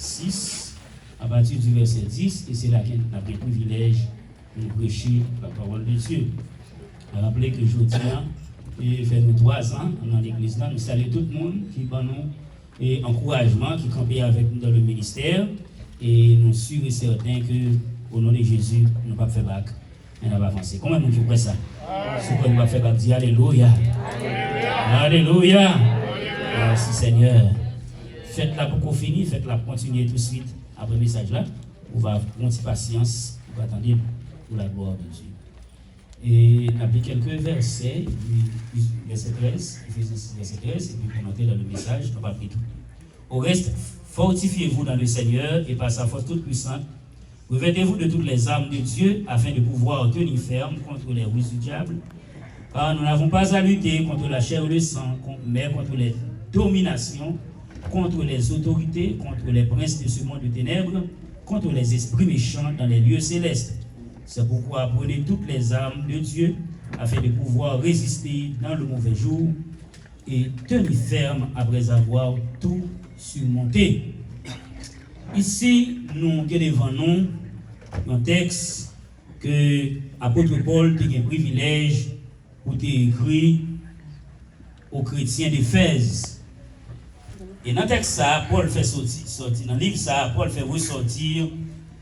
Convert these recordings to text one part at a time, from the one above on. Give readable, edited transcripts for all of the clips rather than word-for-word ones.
6, à partir du verset 10, et c'est là qu'on a le privilège de prêcher la parole de Dieu. Rappelez que aujourd'hui, et fait nous 3 ans dans l'église là, nous saluons tout le monde qui va nous et encouragement, qui campait avec nous dans le ministère, et nous sommes certains que au nom de Jésus, nous ne pas faire bac, mais nous va avancer. Comment nous faisons ça? Ce qu'on va faire bac, dire Alléluia. Alléluia. Merci Seigneur. Faites-la pour qu'on finisse, faites-la pour continuer tout de suite après le message là. On va avoir une patience, on va attendre pour la gloire de Dieu. Et on a pris quelques versets, verset 13, Ephésiens 6, verset 13, et puis pour monter dans le message, on va pris tout. Au reste, fortifiez-vous dans le Seigneur et par sa force toute puissante. Revêtez-vous de toutes les armes de Dieu afin de pouvoir tenir ferme contre les ruses du diable. Car nous n'avons pas à lutter contre la chair ou le sang, mais contre les dominations, contre les autorités, contre les princes de ce monde de ténèbres, contre les esprits méchants dans les lieux célestes. C'est pourquoi prenez toutes les armes de Dieu afin de pouvoir résister dans le mauvais jour et tenir ferme après avoir tout surmonté. Ici, nous avons devant nous un texte que l'apôtre Paul a eu un privilège pour écrire aux chrétiens d'Éphèse. Et dans le texte, Paul fait sortir, dans le livre, Paul fait ressortir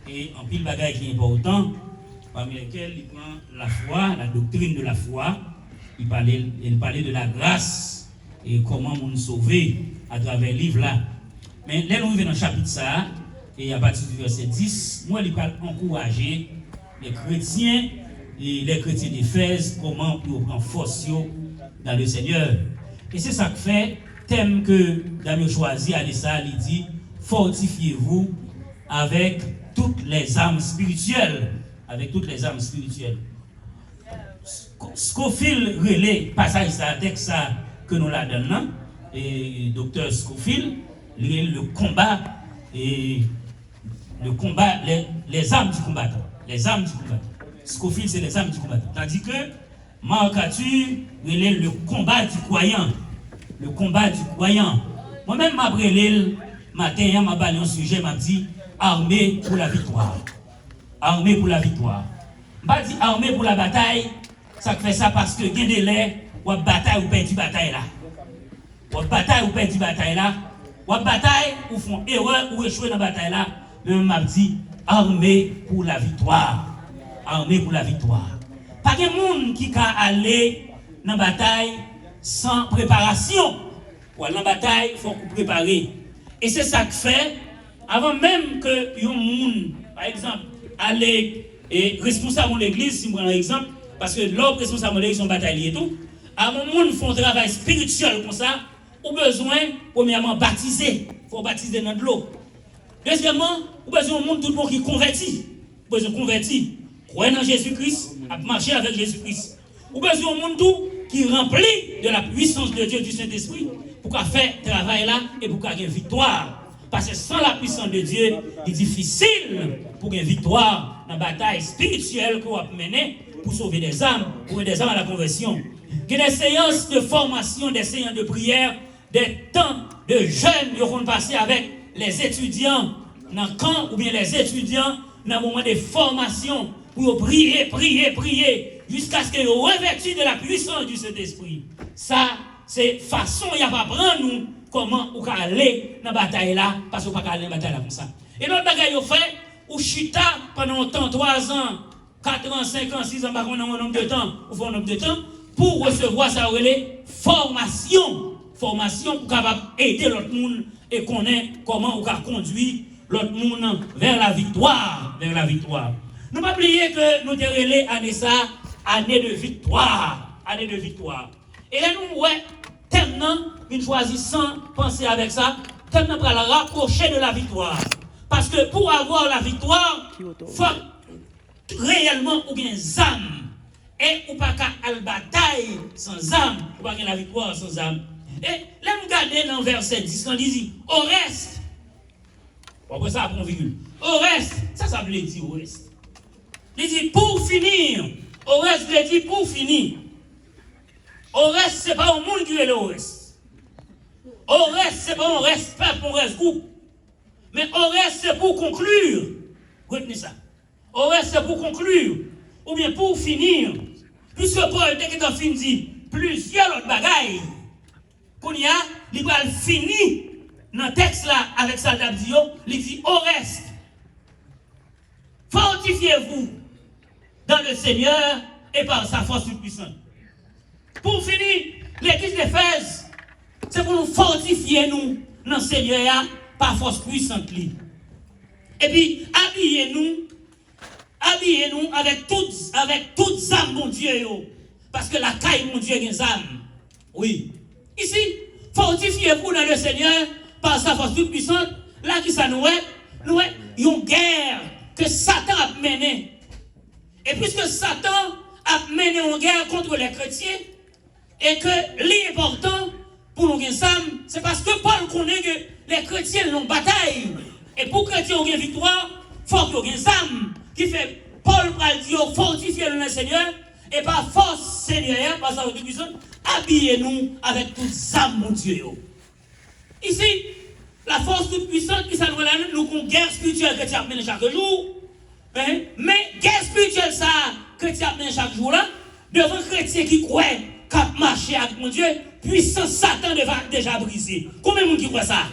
et en pile bagaille qui est important, parmi lesquels il prend la foi, la doctrine de la foi, il parlait de la grâce et comment nous sauver à travers le livre là. Mais là, nous arrivons dans le chapitre ça, et à partir du verset 10, moi, il parle encourager les chrétiens d'Éphèse, comment pour prendre force dans le Seigneur. Et c'est ça que fait, thème que Damien choisi à ça, il dit, fortifiez-vous avec toutes les armes spirituelles. Avec toutes les armes spirituelles. Scofield relais passage ça, texte ça que nous la donnons, et docteur Scofield, le combat et le combat, les armes du combattant. Les armes du combattant. Scofield, c'est les armes du combattant. Tandis que Marc Arthur relais le combat du croyant. Le combat du croyant. Moi-même, ma brûlé matin, m'a parlé un sujet, m'a dit armé pour la victoire. Armé pour la victoire. Je ne dis pas armé pour la bataille, ça fait ça parce que il y a des délais, ou bataille ou perdre bataille là. Ou bataille ou perdre bataille là. Ou bataille ou font erreur ou échouer dans la bataille là. Je m'a dit armé pour la victoire. Armé pour la victoire. Pas de monde qui peut aller dans la bataille sans préparation. Ou dans la bataille, il faut préparer. Et c'est ça que fait, avant même que un monde, par exemple, aller et responsable de l'église, si je prends un exemple, parce que l'homme responsable de l'église sont bataillés et tout, à mon monde font un travail spirituel comme ça, ou besoin, premièrement, baptiser. Il faut baptiser dans de l'eau. Deuxièmement, ou besoin de monde, tout le monde qui convertit. Ou besoin de convertir. Croire en Jésus-Christ, à marcher avec Jésus-Christ. Ou besoin de monde tout qui remplit de la puissance de Dieu, du Saint-Esprit, pour qu'on fasse ce travail là et pour qu'on ait une victoire. Parce que sans la puissance de Dieu, il est difficile pour une victoire dans la bataille spirituelle qu'on va mener pour sauver des âmes, pour des âmes à la conversion. Que des séances de formation, des séances de prière, des temps de jeûne qui vont passer avec les étudiants dans le camp ou bien les étudiants dans le moment de formation pour prier, jusqu'à ce qu'ils soient revêtus de la puissance du Saint-Esprit. Ça, c'est façon, il n'y a pas prendre nous comment on peut aller dans la bataille là, parce qu'on ne peut pas aller dans la bataille là comme ça. Et notre bagaille, on fait, ou chita pendant autant, 3 ans, 4 ans, 5 ans, 6 ans, on a un nombre de temps, on fait un nombre de temps, pour recevoir ça, formation. Formation pour capable aider l'autre monde et connaître comment on peut conduire l'autre monde vers la victoire. Vers la victoire. Ne pas oublier que nous avons relais année ça, année de victoire. Année de victoire. Et là, nous, ouais, tellement, nous choisissons penser avec ça, tellement pour la rapprocher de la victoire. Parce que pour avoir la victoire, il faut réellement ou bien âme. Et ou pas qu'à la bataille sans âme, ou pas qu'à la victoire sans âme. Et là, nous regardons dans verset 10, quand il dit, au reste, après ça, après on virgule, au reste, ça veut dire au reste. Il dit, pour finir, au reste, il dit, pour finir. Au reste, ce n'est pas au monde qui est le reste. Au reste, ce n'est pas un respect pour un reste groupe. Mais au reste, c'est pour conclure. Retenez ça. Au reste, c'est pour conclure. Ou bien pour finir. Puisque Paul, dès qu'il a fini, plusieurs autres bagailles. Qu'on y a, il va finir dans le texte là, avec ça, il dit au reste. Fortifiez-vous dans le Seigneur et par sa force puissante. Pour finir, l'église d'Éphèse, c'est pour nous fortifier nous dans le Seigneur par force puissante. Et puis, habillez-nous avec toutes âmes, mon Dieu. Parce que la caille, mon Dieu, est des âmes. Oui. Ici, fortifiez-vous dans le Seigneur par sa force puissante. Là, qui ça nous est? Nous est une guerre que Satan a menée. Et puisque Satan a mené une guerre contre les chrétiens, et que l'important pour nous gagner ça, c'est parce que Paul connaît que les chrétiens ont bataille. Et pour que les chrétiens aient une victoire, il faut qu'ils aient une âme. Qui fait Paul va dire fortifiez le Seigneur, et par force Seigneur, par sa puissance, habillez-nous avec toutes âmes, mon Dieu. Ici, la force toute puissante qui s'annonce là, nous avons une guerre spirituelle que tu as menée chaque jour. Mais guerre spirituelle ça que tu as menée chaque jour là, devant les chrétiens qui croient qu'à marcher avec mon Dieu, puissance Satan déjà brisé. Combien de monde qui croit ça?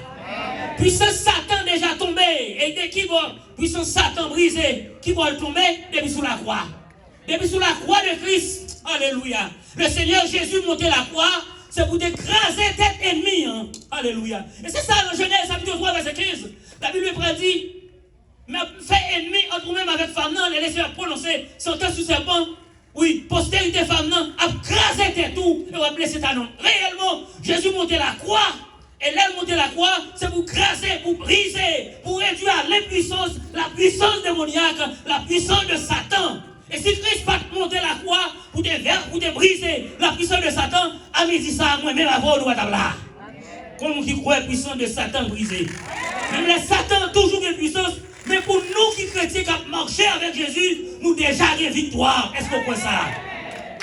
Puissance Satan déjà tombé. Et dès qu'il va, puissance Satan brisé, qui va tomber depuis sous la croix. Depuis sous la croix de Christ. Alléluia. Le Seigneur Jésus montait la croix, c'est pour écraser tête ennemie. Hein? Alléluia. Et c'est ça dans Genèse chapitre 3, verset 15. La Bible dit, mais fait ennemi entre vous-même avec femme, non, les laissez prononcer sentence sur serpent. Oui, postérité femme, non, a crasé tête tout et va blesser ta nom. Réellement, Jésus montait la croix. Et là, monter la croix, c'est pour craser, pour briser, pour réduire à l'impuissance, la puissance démoniaque, la puissance de Satan. Et si Christ va monter la croix pour te briser la puissance de Satan, à midi ça, moi-même, avant, nous allons là. Comme qui croit la puissance de Satan brisée. Même les Satan toujours une puissance, mais pour nous qui chrétiens qui marchons avec Jésus, nous déjà avons victoire. Est-ce qu'on croit ça?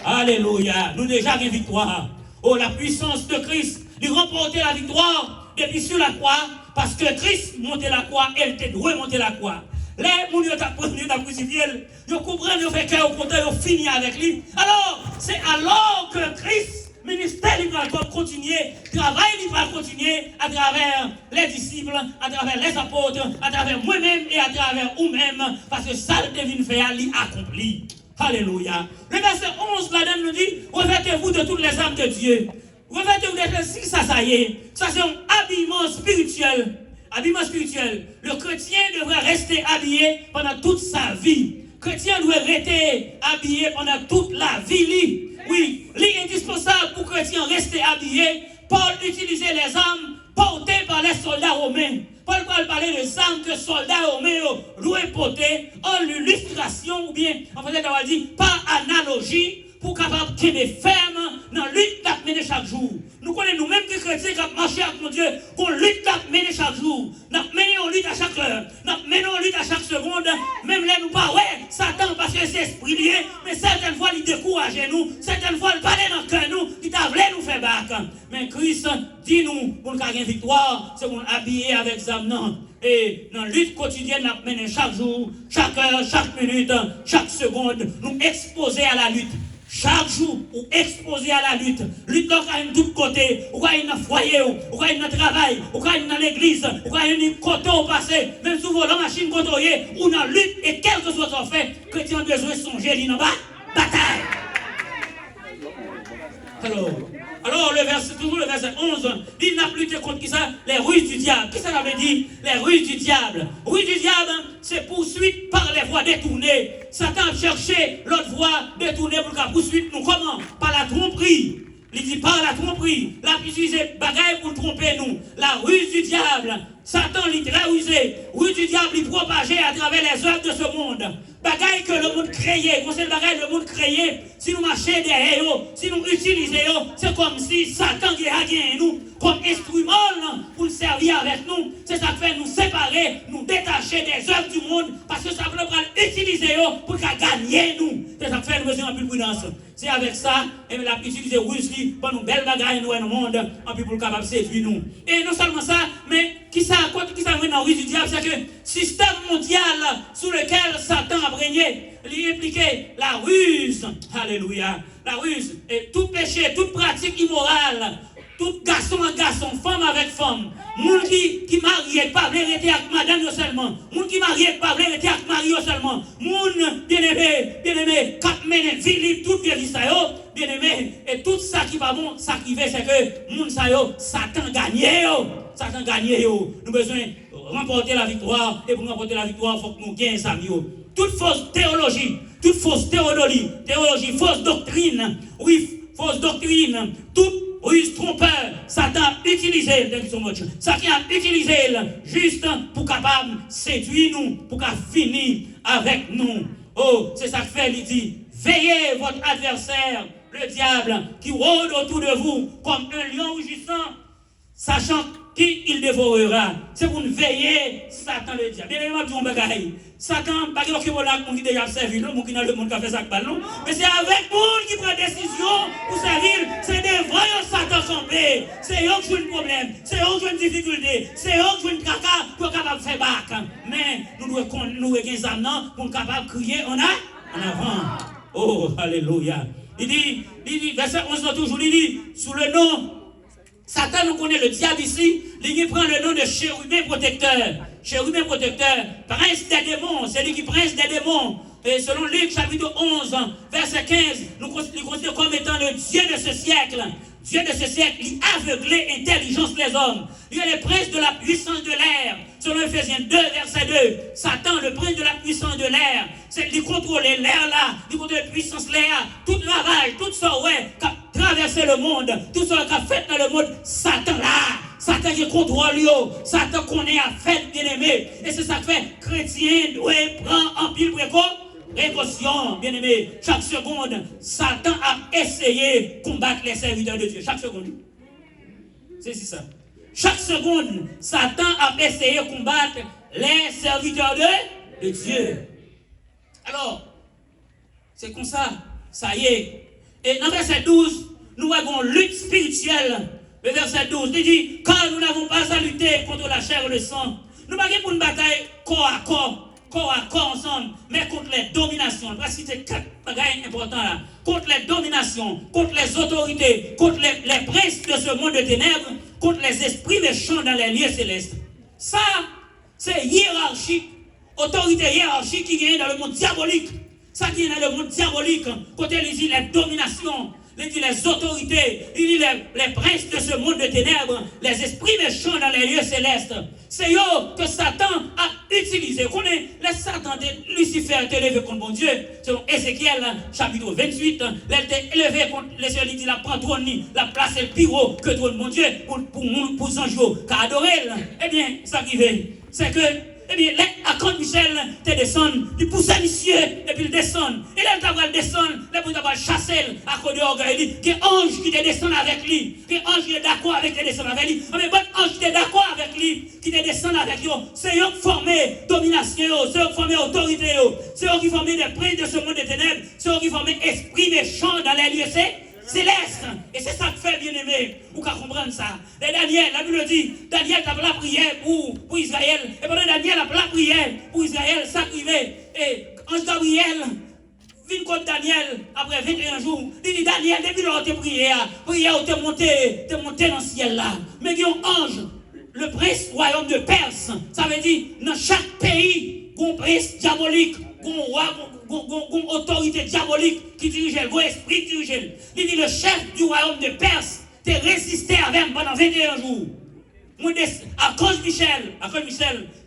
Alléluia. Nous déjà avons victoire. Oh, la puissance de Christ. Il remportait la victoire depuis sur la croix, parce que Christ montait la croix, elle était douée monter la croix. Les gens qui ont crucifié, ils comprennent, ils ont fait cœur au content, ils ont fini avec lui. Alors, c'est alors que Christ, ministère, il va continuer, travail, il va continuer à travers les disciples, à travers les apôtres, à travers moi-même et à travers vous-même, parce que ça, le devine faire, il accompli. Alléluia. Le verset 11, la dame nous dit, revêtez-vous de toutes les âmes de Dieu. Revêtez-vous de si ça y est. Ça c'est un habillement spirituel. Habillement spirituel. Le chrétien devrait rester habillé pendant toute sa vie. Le chrétien doit rester habillé pendant toute la vie. Oui, il est indispensable pour le chrétien rester habillé. Paul utilisait les armes portées par les soldats romains. Paul parlait des armes que les soldats romains louaient porter en illustration ou bien, en fait, on va dire, par analogie, pour capable de ferme dans la lutte à mener chaque jour. Nous connaissons nous-mêmes des chrétiens qui marchent avec mon Dieu, qu'on lutte à mener chaque jour. Nous menons lutte à chaque heure. Nous menons lutte à chaque seconde. Même là, nous pas, ouais, Satan, parce que c'est esprit lié, mais certaines fois, il décourage nous. Certaines fois, il parle dans le cœur nous, il t'a voulu nous faire battre. Mais Christ, dis-nous, pour nous gagner victoire, c'est pour nous habiller avec Zamnan. Et dans la lutte quotidienne, nous menons chaque jour, chaque heure, chaque minute, chaque seconde, nous exposer à la lutte. Chaque jour, ou exposé à la lutte. Lutte donc à tous côtés. Ou à une foyer, ou à une travail, ou à une l'église, ou à une côté au passé. Même souvent, la machine côtoyée, ou dans la lutte, et quel que soit son fait, chrétien besoin de songer, il n'a pas bataille. Alors, toujours le verset 11, il n'a plus lutté contre qui ça? Les ruses du diable. Qu'est-ce que ça veut dire? Les ruses du diable. Ruses du diable, c'est poursuite par les voies détournées. Satan a cherché l'autre voie détournée pour la poursuite. Nous, comment? Par la tromperie. Il dit par la tromperie. La utiliser bagaille pour tromper nous. La ruse du diable. Satan l'a très rusé. Ruse du diable, il propageait à travers les œuvres de ce monde. Bagaille que le monde créait, quand c'est le bagaille que le monde créait, si nous marchons derrière eux, si nous utilisons, c'est comme si Satan qui a gagné nous comme instrument pour nous servir avec nous. C'est ça qui fait nous séparer, nous détacher chercher des œuvres du monde parce que ça va utiliser pour gagner nous. C'est ça que fait nous besoin de prudence. C'est avec ça, et la utiliser Rusli pour nous belles bagailles nous dans le monde, en plus pour capable séduire nous. Et non seulement ça, mais qui ça dans ruse du diable, c'est que le système mondial sous lequel Satan a régné, il impliquait la ruse. Alléluia. La ruse et tout péché, toute pratique immorale. Tout garçon en garçon, femme avec femme, moun qui marié, pas voulait rester avec madame seulement, moun qui marié, pas voulait rester avec mari seulement, moun bien-aimé, cap mené, vie toute vie ça yo, bien-aimé, et tout ça qui va bon, ça qui fait, c'est que moun ça yo, Satan gagné yo, nous besoin remporter la victoire, et pour remporter la victoire, il faut que nous gagnions ça yo. Toute fausse théologie, fausse doctrine, oui, fausse doctrine, toute ruse trompeur, Satan a utilisé juste pour capable séduire nous, pour finir avec nous. Oh, c'est ça que fait, il dit, veillez votre adversaire, le diable, qui rôde autour de vous comme un lion rugissant, sachant qui il dévorera. C'est pour nous veiller, Satan le diable. Bien évidemment, tout le monde Satan, pas que mon qui déjà servi, mon qui dans le monde qui a fait ça, mais c'est avec monde qui prend décision pour servir. C'est des vrais Satan campé. C'est eux qui ont un problème, c'est eux qui ont une difficulté, c'est eux qui ont une caca pour capable faire bac. Mais nous devons des âmes pour capable crier en avant. Oh, alléluia. Il dit, verset 11 toujours, il dit, sous le nom, Satan nous connaît le diable ici, il prend le nom de chérubin protecteur. Chérubin protecteur, prince des démons, c'est lui qui prince des démons. Et selon Luc chapitre 11, verset 15, nous considérons comme étant le Dieu de ce siècle. Dieu de ce siècle, il aveuglait l'intelligence des hommes. Il est le prince de la puissance de l'air. Selon Ephésiens 2, verset 2, Satan, le prince de la puissance de l'air, c'est lui contrôler l'air là, lui contrôler la puissance l'air, tout ravage, tout ça, ouais, qui a traversé le monde, tout ça qui a fait dans le monde, Satan là. Satan qui contrôle, Satan connaît à faire bien aimé. Et c'est ça que fait, chrétien doit prendre en pile précaution, bien aimé. Chaque seconde, Satan a essayé de combattre les serviteurs de Dieu. Chaque seconde. C'est ça. Chaque seconde, Satan a essayé de combattre les serviteurs de Dieu. Alors, c'est comme ça, ça y est. Et dans verset 12, nous avons une lutte spirituelle. Le verset 12, il dit, car nous n'avons pas à lutter contre la chair et le sang. Nous n'avons pas pour une bataille corps à corps ensemble, mais contre les dominations. Je vais citer 4 bagailles importants là. Contre les dominations, contre les autorités, contre les princes de ce monde de ténèbres, contre les esprits méchants dans les lieux célestes. Ça, c'est hiérarchique, autorité hiérarchique qui vient dans le monde diabolique. Ça qui est dans le monde diabolique, côté les dominations. Il dit les autorités, il dit les princes de ce monde de ténèbres, les esprits méchants dans les lieux célestes. C'est eux que Satan a utilisé. Connaît les Satan de Lucifer été élevé contre bon Dieu. Selon Ézéchiel, chapitre 28, il a été élevé contre les cieux. Il dit la prend trône, la place est plus haut que trône bon Dieu pour son jour. Car adorer, eh bien, ça qui veut, c'est que eh bien, quand Michel te descend, il pousse à monsieur et puis il descend. Et là, il va descendre, là, il va chasser à cause de l'orgueil. Il y a un ange qui te descend avec lui. Il y a un ange qui est d'accord avec te descendre avec lui. Mais bon ange qui est d'accord avec lui, qui te descend avec lui. C'est eux qui forment domination, c'est eux qui forment autorité, c'est eux qui forment des princes de ce monde de ténèbres, c'est eux qui forment esprit méchant dans les lieux céleste. Et c'est ça que fait bien aimé. Vous pouvez comprendre ça. Et Daniel, la Bible dit, Daniel a la prière pour Israël. Et pendant Daniel a la prière pour Israël, ça qui fait. Et ange Gabriel vient contre Daniel après 21 jours. Il dit Daniel, depuis lors tu prière t'es monté dans le ciel là. Mais il y a un ange, le prince royaume de Perse. Ça veut dire, dans chaque pays, il y a un prince diabolique, il y a un roi, une autorité diabolique qui dirige le esprit qui dirige. Il dit le chef du royaume de Perse te résisté avec pendant 21 jours. À cause Michel,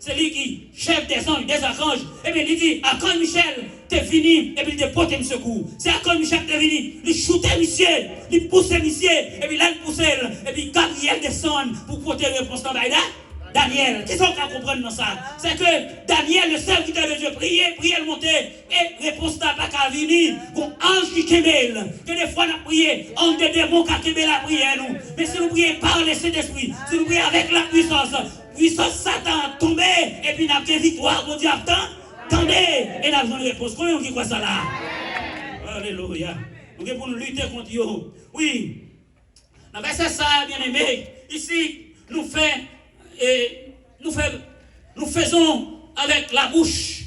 c'est lui qui chef des anges, des archanges. Et bien il dit, à cause Michel, t'es fini, et puis il te porte un secours. C'est à cause Michel t'es fini, il shootait monsieur, il poussait monsieur, et puis là il poussait, et puis Gabriel descend pour porter réponse dans Baïda. Daniel, qu'est-ce qu'on peut comprendre dans ça? C'est que Daniel, le serviteur de Dieu, priait le monter, et réponse n'a pas qu'à venir. Bon, ange qui kébel, que des fois on a prié, ange de démon qui a kébel la prière nous. Mais si nous prions par le Saint-Esprit, si nous prions avec la puissance, puissance Satan tombé, et puis nous avons une victoire, mon Dieu, attendez, et nous avons une réponse. Combien qui croit ça là? Alléluia. Nous devons pour nous lutter contre eux. Oui. Dans verset ça, bien aimé, ici, nous faisons avec la bouche.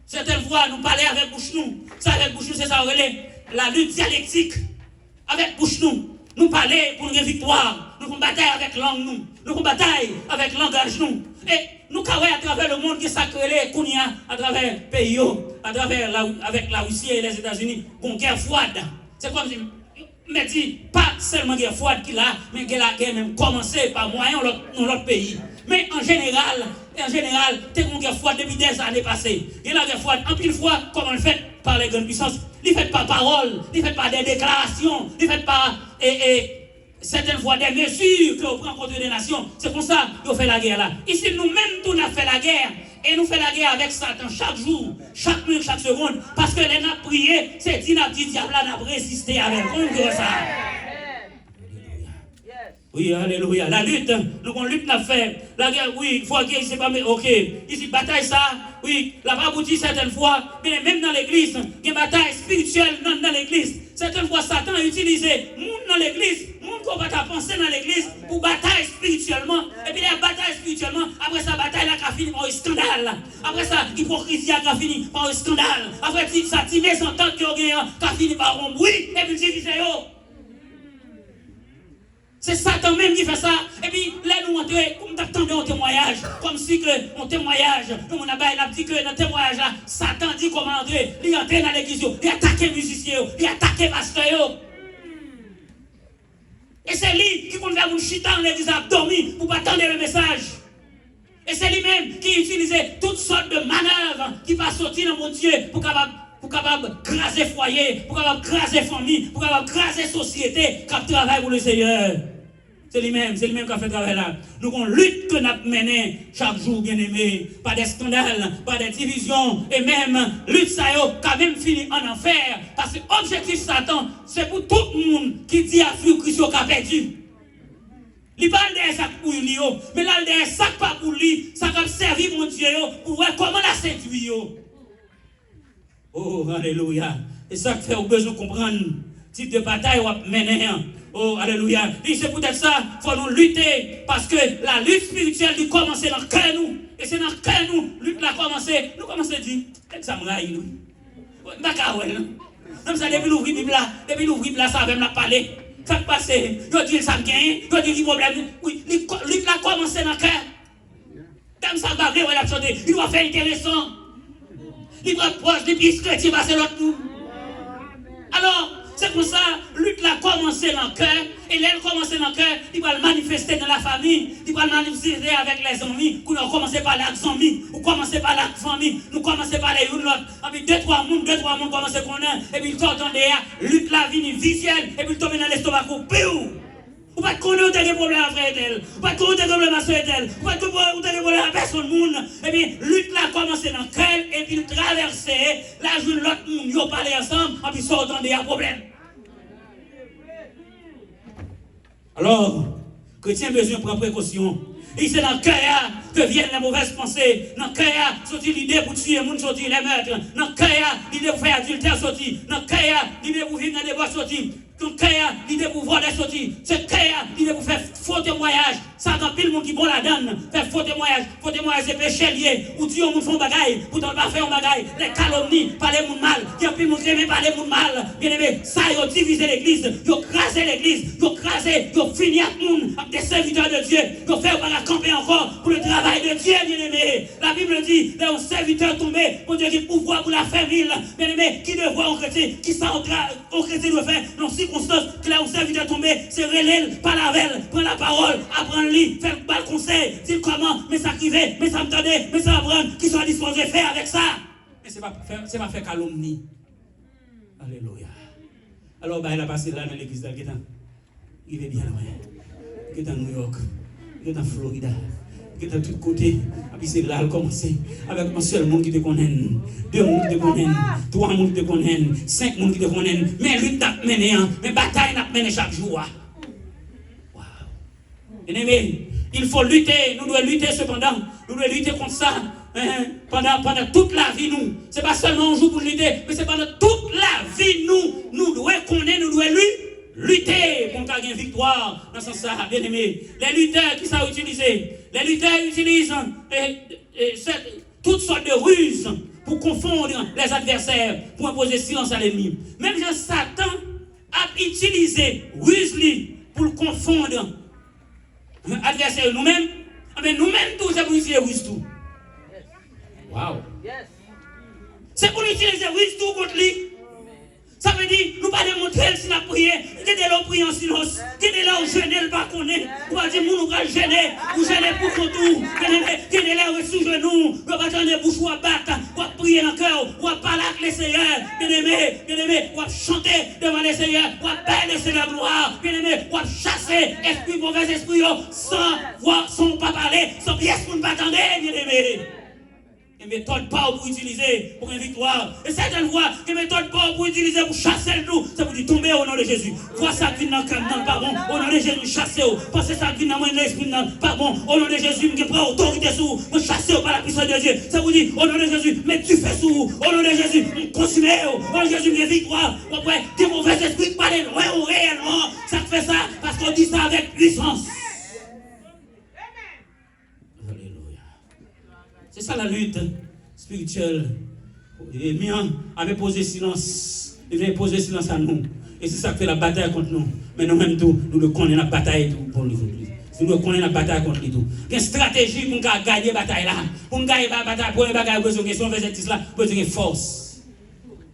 Certaines fois, nous parlons avec bouche nous. Ça, avec bouche nous, c'est ça, la lutte dialectique. Avec bouche nous. Nous parlons pour une victoire. Nous bataille avec langue nous. Nous bataille avec langage nous. Et nous travaillons à travers le monde qui s'accrèle à travers le pays, à travers avec la Russie et les États-Unis, une guerre froide. C'est comme si, mais dit, pas seulement guerre froide qu'il a, mais que la guerre même commencé par moyen dans l'autre pays. Mais en général, t'es une guerre froide depuis des années passées. Et la guerre froide, en pile fois, comment on le fait par les grandes puissances, il ne fait pas parole, il ne fait pas des déclarations, il ne fait pas certaines fois des mesures que l'on prend contre des nations. C'est pour ça qu'on fait la guerre là. Ici, nous-mêmes, nous avons fait la guerre. Et nous faisons la guerre avec Satan chaque jour, chaque minute, chaque seconde. Parce que les n'a prié, c'est dit, diable là n'a résisté avec nous. Ça. Oui, alléluia. La lutte, nous avons lutte n'a fait. La guerre, oui, il faut qu'il c'est pas mais ok. Ici, bataille ça, oui, la pas abouti certaines fois, mais même dans l'église, il y a une bataille spirituelle dans l'église. Certaines fois, Satan a utilisé monde dans l'église, monde qu'on va penser dans l'église pour bataille spirituellement. Et puis la bataille spirituellement, après ça, bataille là qui a fini par un scandale. Après ça, l'hypocrisie qui a fini par un scandale. Après ça, timé son temps qui a fini par un bruit, et puis diviser. C'est Satan même qui fait ça. Et puis, là, nous entrons, comme t'attendons un témoignage, comme si que un témoignage, nous on a dit que dans le témoignage là, Satan dit comment entrer, il entre dans l'église, il attaque les musiciens, il attaque les pasteurs. Et c'est lui qui peut faire un chitan dans l'église à dormir pour pas attendre le message. Et c'est lui-même qui utilisait toutes sortes de manœuvres qui va sortir dans mon Dieu pour capable craser foyer, pour capable craser famille, pour capable craser société, qui travaille pour le Seigneur. C'est lui-même qui a fait travail là. Nous avons une lutte que nous avons menée chaque jour, bien aimé, pas des scandales, pas des divisions, et même lutte ça qui a même fini en enfer. Parce que l'objectif Satan, c'est pour tout le monde qui dit à Christ qui a perdu. Il parle d'un sac pour lui, mais là, il y a un sac pas pour lui, ça va servir mon Dieu pour voir comment la séduit. Oh, alléluia. Et ça fait au besoin de comprendre type de bataille qu'on mener. Oh, alléluia. Et c'est peut-être ça, il faut nous lutter. Parce que la lutte spirituelle, elle commence dans le cœur nous. Et c'est dans le cœur nous, lutte a commencé. Nous commençons à dire, ça me raille, nous. D'accord, comme ça, depuis l'ouvrir Bible là, ça va me parler. Ça qui passe, il dit ça me gagne, il dit le problème. Oui, lutte a commencé dans le cœur. Comme ça, il doit faire intéressant. Il doit être proche des pistes chrétiens, c'est l'autre nous. Alors, c'est pour ça, lutte l'a commencé dans le cœur, et là, elle commence dans le cœur, il va le manifester dans la famille, il va le manifester avec les amis, nous commençons par la famille, nous commençons par la famille, nous commençons par les l'autre, et puis deux, trois mondes commencent à connaître, et puis ils sortent en derrière, lutte la vie visuelle, et puis ils tombent dans l'estomac, vous ne pouvez pas connaître des problèmes avec elle, vous ne pouvez pas connaître des problèmes avec elle, vous ne pouvez pas connaître des problèmes avec personne monde. Et bien, lutte là commencé dans le cœur, et puis traverser, là, je l'autre monde, ils parlent ensemble, et puis sortent des problèmes. Alors, chrétien besoin de prendre précaution. Et c'est dans le cœur que viennent les mauvaises pensées. Dans le cœur, sorti l'idée pour tuer les gens, sorti les meurtres. Dans le cœur, l'idée pour faire adultère, sorti. Dans le cœur, l'idée pour vivre dans des bois, sorti. Dans le cœur, l'idée pour voir des sorties. C'est le cœur, l'idée pour faire faux témoignage. Ça, quand pile le monde qui bon la donne, faire faux témoignage, c'est péché lié. Ou tuer un monde font bagaille, pour ne pas faire un bagaille. Les calomnies, parler monde mal. Il y a plus de monde qui parler monde mal. Bien aimé, ça, ils ont divisé l'église. Ils ont crasé l'église. Ils ont crasé, ils ont fini avec le monde, avec des serviteurs de Dieu. Ils ont fait camper encore pour le travail de Dieu, bien aimé. La Bible dit, là, un serviteur tombé, pour Dieu qui pouvoir pour la famille, bien aimé, qui devrait en chrétien, qui ça en chrétien doit faire, dans circonstances, que là, un serviteur tombé, c'est relève, pas la veille, prendre la parole, apprendre lui, faire le conseil, dire comment, mais ça criver, mais ça me donner, mais ça apprendre, qui soit disposé à faire avec ça. Mais c'est pas faire calomnie. Alléluia. Alors, bah, il a passé là dans l'église d'Alguetan. Il est bien loin. Il est à New York. Il est en Florida. Il est de tous côtés. Et puis c'est là qu'il a commencé. Avec un seul monde qui te connaît. 2 monde qui te connaît. 3 monde qui te connaît. 5 monde qui te connaît. Mais lutte n'a mené. Mais bataille n'a mené chaque jour. Wow. Bien aimé. Il faut lutter, nous devons lutter cependant. Nous devons lutter contre ça pendant toute la vie, nous. Ce n'est pas seulement un jour pour lutter, mais c'est pendant toute la vie, nous devons connaître, nous devons lutter pour gagner une victoire dans ce sens, bien aimé. Les lutteurs qui sont utilisés, les lutteurs utilisent toutes sortes de ruses pour confondre les adversaires, pour imposer silence à l'ennemi. Même Jean Satan a utilisé ruse pour confondre l'adversaire nous-mêmes. Mais nous-mêmes, tous, c'est pour utiliser ruse tout. Wow. C'est pour utiliser ruse tout contre lui. Ça veut dire, nous ne pas démontrer si nous prions, que de l'on prie en silence, que de l'on gêner, le pas connaître, ou pas dire, nous allons gêner, ou gêner pour qu'on tout, que de l'on sous genoux, ou pas attendre bouche ou à battre, ou à prier dans le cœur, ou à parler avec les seigneurs, bien aimé, ou à chanter devant les seigneurs, ou à bénir le Seigneur gloire, bien aimé, ou à chasser esprit, mauvais esprit, sans voir, sans pas parler, sans pièce pour ne pas attendre, bien aimé. Une méthode pas pour utiliser pour une victoire. Et certaines fois, une méthode pas pour utiliser pour chasser le tout, ça vous dit tomber au nom de Jésus. Vois ça qui vient dans le cœur, pardon. Au nom de Jésus, chasser-vous. Pensez ça qui vient dans l'esprit, pardon. Au nom de Jésus, je prends autorité sur vous. Vous chassez par la puissance de Dieu. Ça vous dit, au nom de Jésus, mais tu fais sur vous. Au nom de Jésus, consumez. Au nom de Jésus, une victoire. Après, des mauvais esprits, parlez loin ou réellement. Ça fait ça parce qu'on dit ça avec puissance. C'est ça la lutte spirituelle. Et Mian avait posé silence. Il vient poser silence à nous. Et c'est ça qui fait la bataille contre nous. Mais nous-mêmes, nous le connaissons la bataille pour nous. Nous le connaissons la bataille contre nous. Il y a une stratégie pour gagner la bataille là. Pour gagner la bataille, pour gagner la bataille, question verset 10 là, pour gagner force.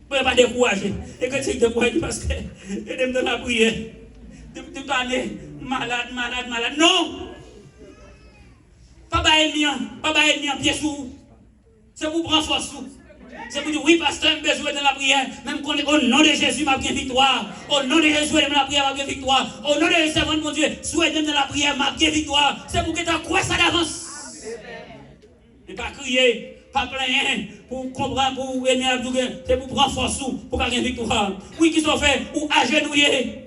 Pour ne pas décourager. Et que tu décourages parce que tu es dans la prière. Tu es malade. Non! Papa est mis en pied sous. C'est pour prendre force sous. C'est pour dire oui, pasteur, je besoin de la prière. Même qu'on est au nom de Jésus, ma victoire. Au nom de Jésus, de la prière, ma victoire. Au nom de Jésus, mon Dieu, souhaite de la prière, ma victoire. C'est pour que tu aies ça d'avance. Ne pas crier, pas plaindre, pour comprendre, pour aimer, c'est pour prendre force sous, pour gagner victoire. Oui, qui sont faits, ou agenouiller.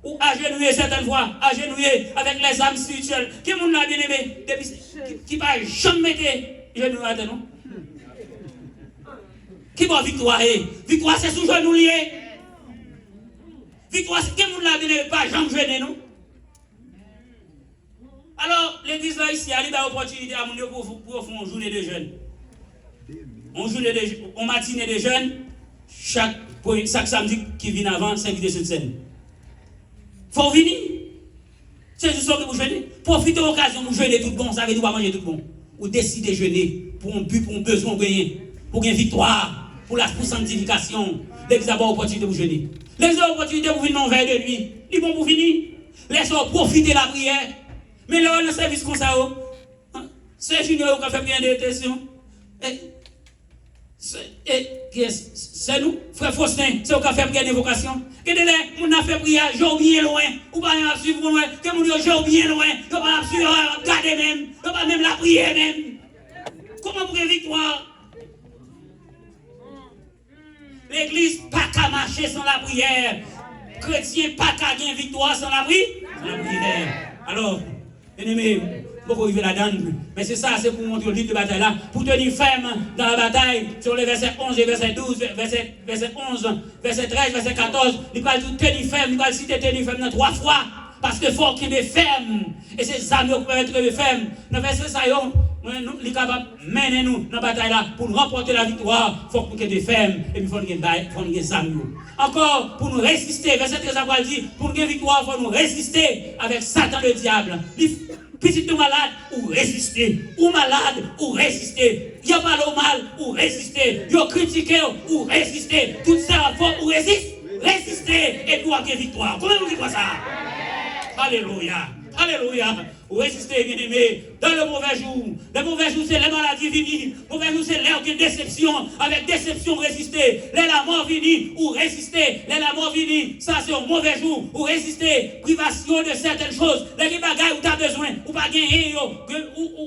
Ou agenouiller certaines fois, agenouiller avec les âmes spirituelles. Qui est mon bien aimé? Qui va jamais mettre genoux à terre, non? Qui va victoire? Victoire, c'est sous genou lié. Victoire, c'est qui est mon bien aimé? Pas jamais gêner, non? Alors, l'église là ici, elle a l'opportunité à mon Dieu pour faire une journée de jeûne. On matinée de jeûne, chaque samedi qui vient avant, c'est invité sur scène. Faut venir. C'est juste ça que vous jeûnez. Profitez de l'occasion, vous jeûnez tout bon, ça veut dire pas manger tout bon. Ou décidez de jeûner pour un but, pour un besoin, pour une victoire, pour sanctification. L'église a l'opportunité de vous jeûner. L'église a l'opportunité de vous venir en veille de nuit. Il est bon pour finir. Laissez-vous profiter de la prière. Mais là, on a un service comme ça. C'est Junior qui a fait bien des questions. C'est nous, frère Faustin, c'est au café pour gagner vocation. Que de là, on a fait prière, j'ai bien loin, ou pas à suivre loin, que mon Dieu, j'ai bien loin, que pas à suivre, garder même, que pas même la prière même. Comment pour une victoire? L'église pas qu'à marcher sans la prière. Chrétien pas qu'à gagner victoire sans la prière. Alors, bien-aimés, beaucoup y la donne. Mais c'est ça, c'est pour montrer le livre de bataille là, pour tenir ferme dans la bataille, sur les versets 11 et verset 12, verset 11, verset 13, verset 14, il va tout tenir ferme, il va citer tenir ferme dans 3 fois, parce que faut qu'il est ferme, et c'est ça nous peuvent être ferme. Dans verset ça, il est capable de mener nous dans la bataille là, pour remporter la victoire, il faut qu'il est ferme, et puis il faut qu'il y ait des amis. Encore, pour nous résister, verset 13 à dit, pour qu'il y ait victoire, il faut nous résister avec Satan le diable. Petit ou malade, ou résister. Ou malade, ou résister. Yo parle au mal, ou résister. Yo critiquer, ou résister. Tout ça, faut ou résister. Et pour avoir victoire. Comment vous dites ça? Alléluia. Alléluia. Ou résister, bien aimé, dans le mauvais jour. Le mauvais jour, c'est les maladies venues. Le mauvais jour, c'est l'air de déception. Avec déception, résister. La mort venue, ou résister. La mort venue, ça c'est un mauvais jour. Ou résister. Privation de certaines choses. Les bagailles où tu as besoin, ou pas gagner,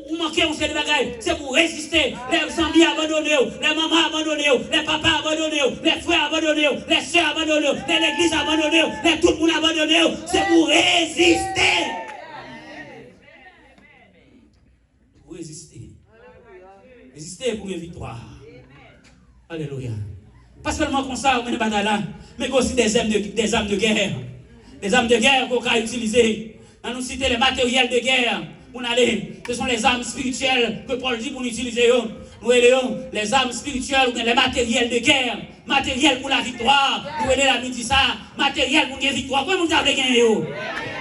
ou manquer, on sait des bagailles. C'est pour résister. Les amis abandonnés, les mamans abandonnés, les papas abandonnés, les frères abandonnés, les soeurs abandonnés, l'église abandonnée, tout le monde abandonné. C'est pour résister. batailler pour une victoire. Alléluia. Pas seulement comme ça, on mène bataille là, mais aussi des armes de guerre. Des armes de guerre qu'on va utiliser. On nous cite les matériels de guerre. Pour aller. Ce sont les armes spirituelles que Paul dit pour nous utiliser. Nous ayons les armes spirituelles, les matériels de guerre, matériel pour la victoire. Nous ayons la midi ça, matériel pour la victoire. Comment vous avez gagné?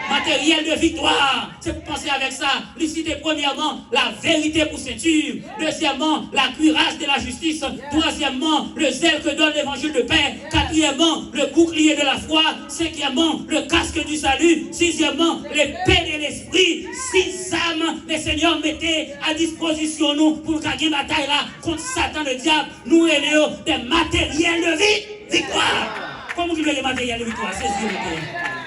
Matériel de victoire. C'est pour penser avec ça. Liciter premièrement la vérité pour ceinture. Deuxièmement, la cuirasse de la justice. Troisièmement, le zèle que donne l'évangile de paix. Quatrièmement, le bouclier de la foi. Cinquièmement, le casque du salut. Sixièmement, l'épée de l'esprit. 6 armes, les seigneurs mettaient à disposition nous pour gagner une bataille là contre Satan le diable. Nous ayons des matériels de victoire. Comment vous voulez les matériels de victoire?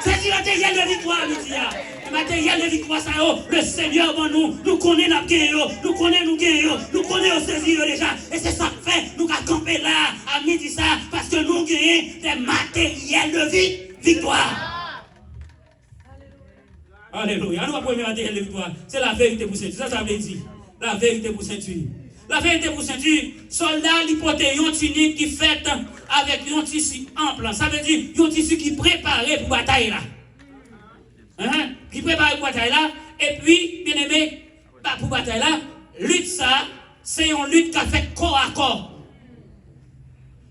C'est le matériel de victoire, le matériel de victoire, ça le Seigneur, nous connaissons nous connaissons nous connaissons saisir déjà. Et c'est ça que fait, nous avons campé là, à midi ça, parce que nous gagnons des matériels de victoire. Alléluia. Nous avons premier matériel de victoire. C'est la vérité pour ceinture. Ça veut dire. La vérité pour ceinture. La vérité pour ceinture, soldat, l'hypothèse, une tunique qui fait avec un tissu ample. Ça veut dire un tissu qui est préparé pour la bataille là. Qui prépare pour la bataille là. Et puis, bien aimé, pour la bataille là, lutte ça, c'est une lutte qui a fait corps à corps.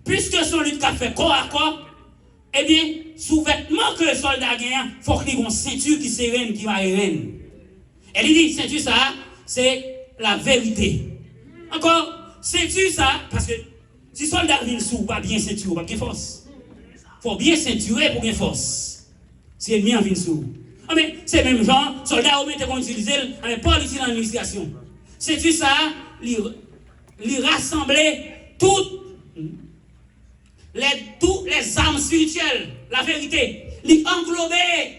Puisque son lutte qui a fait corps à corps, eh bien, sous-vêtement que le soldat gagne, il faut qu'il ait une ceinture qui sereine, qui va reine. Elle dit, ceinture ça, c'est la vérité. Encore, ceinture ça, parce que si le soldat vient sous, pas bien ceinture, pas bien force. Il faut bien ceinturer pour bien force. Si l'ennemi vient sous. Ah mais c'est même genre, soldat au moins qu'on utilise, mais pas ici dans l'administration. Ceinture ça, lui rassembler toutes les armes spirituelles, la vérité. Lui englober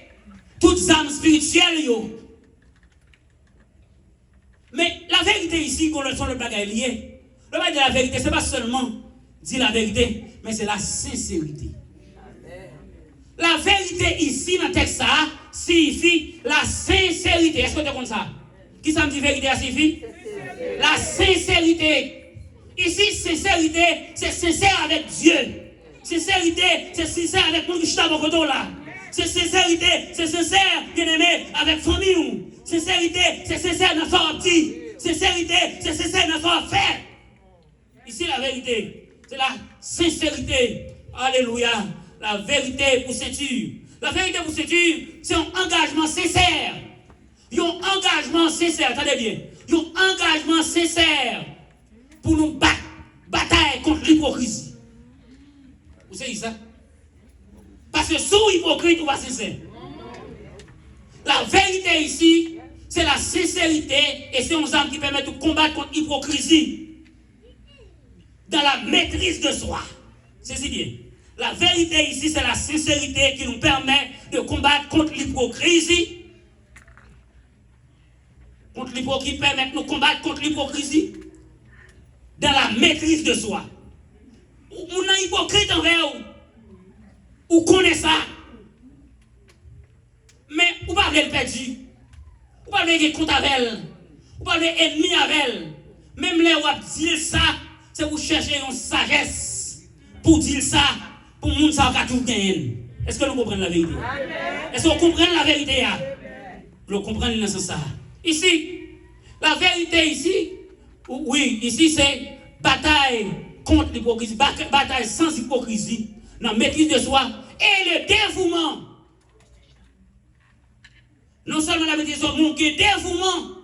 toutes les armes spirituelles, yo. Mais la vérité ici, qu'on le son le bagage lié. Le bagage de la vérité, ce n'est pas seulement dire la vérité, mais c'est la sincérité. La vérité ici, dans le texte, ça signifie la sincérité. Est-ce que tu comprends ça? Qui ça me dit vérité, ça signifie? La sincérité. Ici, sincérité, c'est sincère avec Dieu. Sincérité, c'est sincère avec nous qui sommes au côté là. C'est sincérité, c'est sincère, bien-aimé, avec famille. Sincérité, c'est sincère dans son petit. Sincérité, c'est sincère dans son faire. Ici, la vérité, c'est la sincérité. Alléluia. La vérité pour ceinture. La vérité pour ceinture, c'est un engagement sincère. Un engagement sincère, attendez bien. Un engagement sincère pour nous battre. Bataille contre l'hypocrisie. Vous savez ça? Parce que sous hypocrite, on va sincère. La vérité ici, c'est la sincérité et c'est une arme qui permet de combattre contre l'hypocrisie. Dans la maîtrise de soi. C'est si bien. La vérité ici, c'est la sincérité qui nous permet de combattre contre l'hypocrisie. Contre l'hypocrisie, permet de nous combattre contre l'hypocrisie. Dans la maîtrise de soi. On a hypocrite envers vous. Ou connaît ça. Mais vous parlez le perdu. Vous parlez de compte avec elle. Vous parlez ennemi avec elle. Même les vous dire ça, c'est vous chercher une sagesse pour dire ça, pour que monde ça va tout gagner. Est-ce que nous comprenons la vérité? Est-ce que vous comprenez la vérité? Vous comprenez dans ce sens. Ici, la vérité ici, oui, ici c'est bataille contre l'hypocrisie, bataille sans hypocrisie, dans la maîtrise de soi et le dévouement. Non seulement la maîtrise de soi, mais le dévouement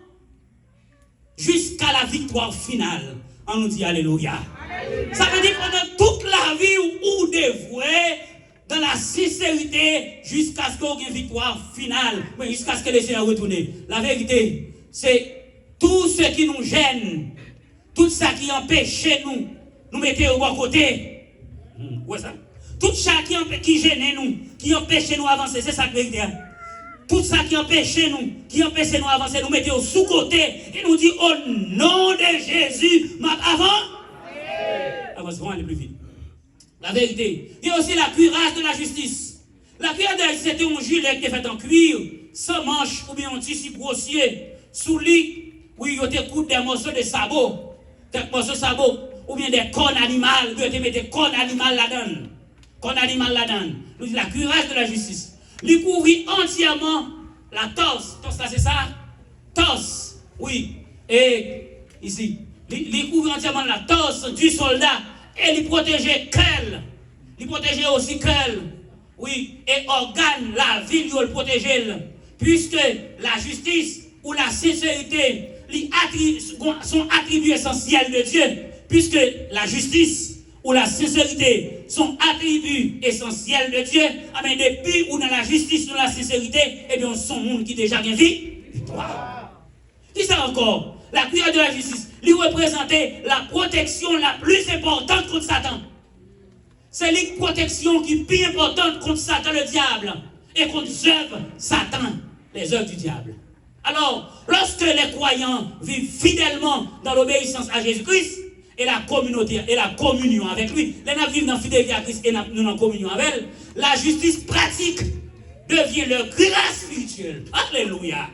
jusqu'à la victoire finale. On nous dit Alléluia. Ça veut dire pendant toute la vie où dévoué dans la sincérité jusqu'à ce qu'on ait une victoire finale, jusqu'à ce que les Seigneur retourne. La vérité, c'est tout ce qui nous gêne, tout ça qui empêche nous mettez au bon côté. Ouais, ça? Tout ça qui gêne nous, qui empêche nous avancer, c'est ça la vérité. Tout ça qui empêche nous avancer, nous mettez au sous-côté et nous dit au nom de Jésus, avancons, aller plus vite. La vérité. Il y a aussi la cuirasse de la justice. La cuirasse de la justice, c'était un gilet qui était fait en cuir, sans manche ou bien un tissu grossier, sous lit, où il y a des morceaux de sabot. quelques morceaux de sabot, ou bien des cornes animales, vous mettez des cornes animales là-dedans. Cornes animales là-dedans. Nous disons la cuirasse de la justice. Lui couvrit entièrement la torse. Torse là, c'est ça? Torse, oui. Et ici, il couvrit entièrement la torse du soldat et il protégeait qu'elle. Il protégeait aussi qu'elle. Oui, et organe, la vie, il le protégeait. Puisque la justice ou la sincérité sont attributs essentiels de Dieu. Puisque la justice ou la sincérité sont attributs essentiels de Dieu, mais depuis où dans la justice ou la sincérité, eh bien, on sont monde qui déjà bien vit. Qui ça encore? La cuirasse de la justice lui représentait la protection la plus importante contre Satan. C'est la protection qui est plus importante contre Satan le diable et contre les œuvres Satan, les œuvres du diable. Alors, lorsque les croyants vivent fidèlement dans l'obéissance à Jésus-Christ et la communauté et la communion avec lui, les gens vivent dans la fidélité à Christ et nous en communion avec elle, la justice pratique devient leur grâce spirituelle. Alléluia.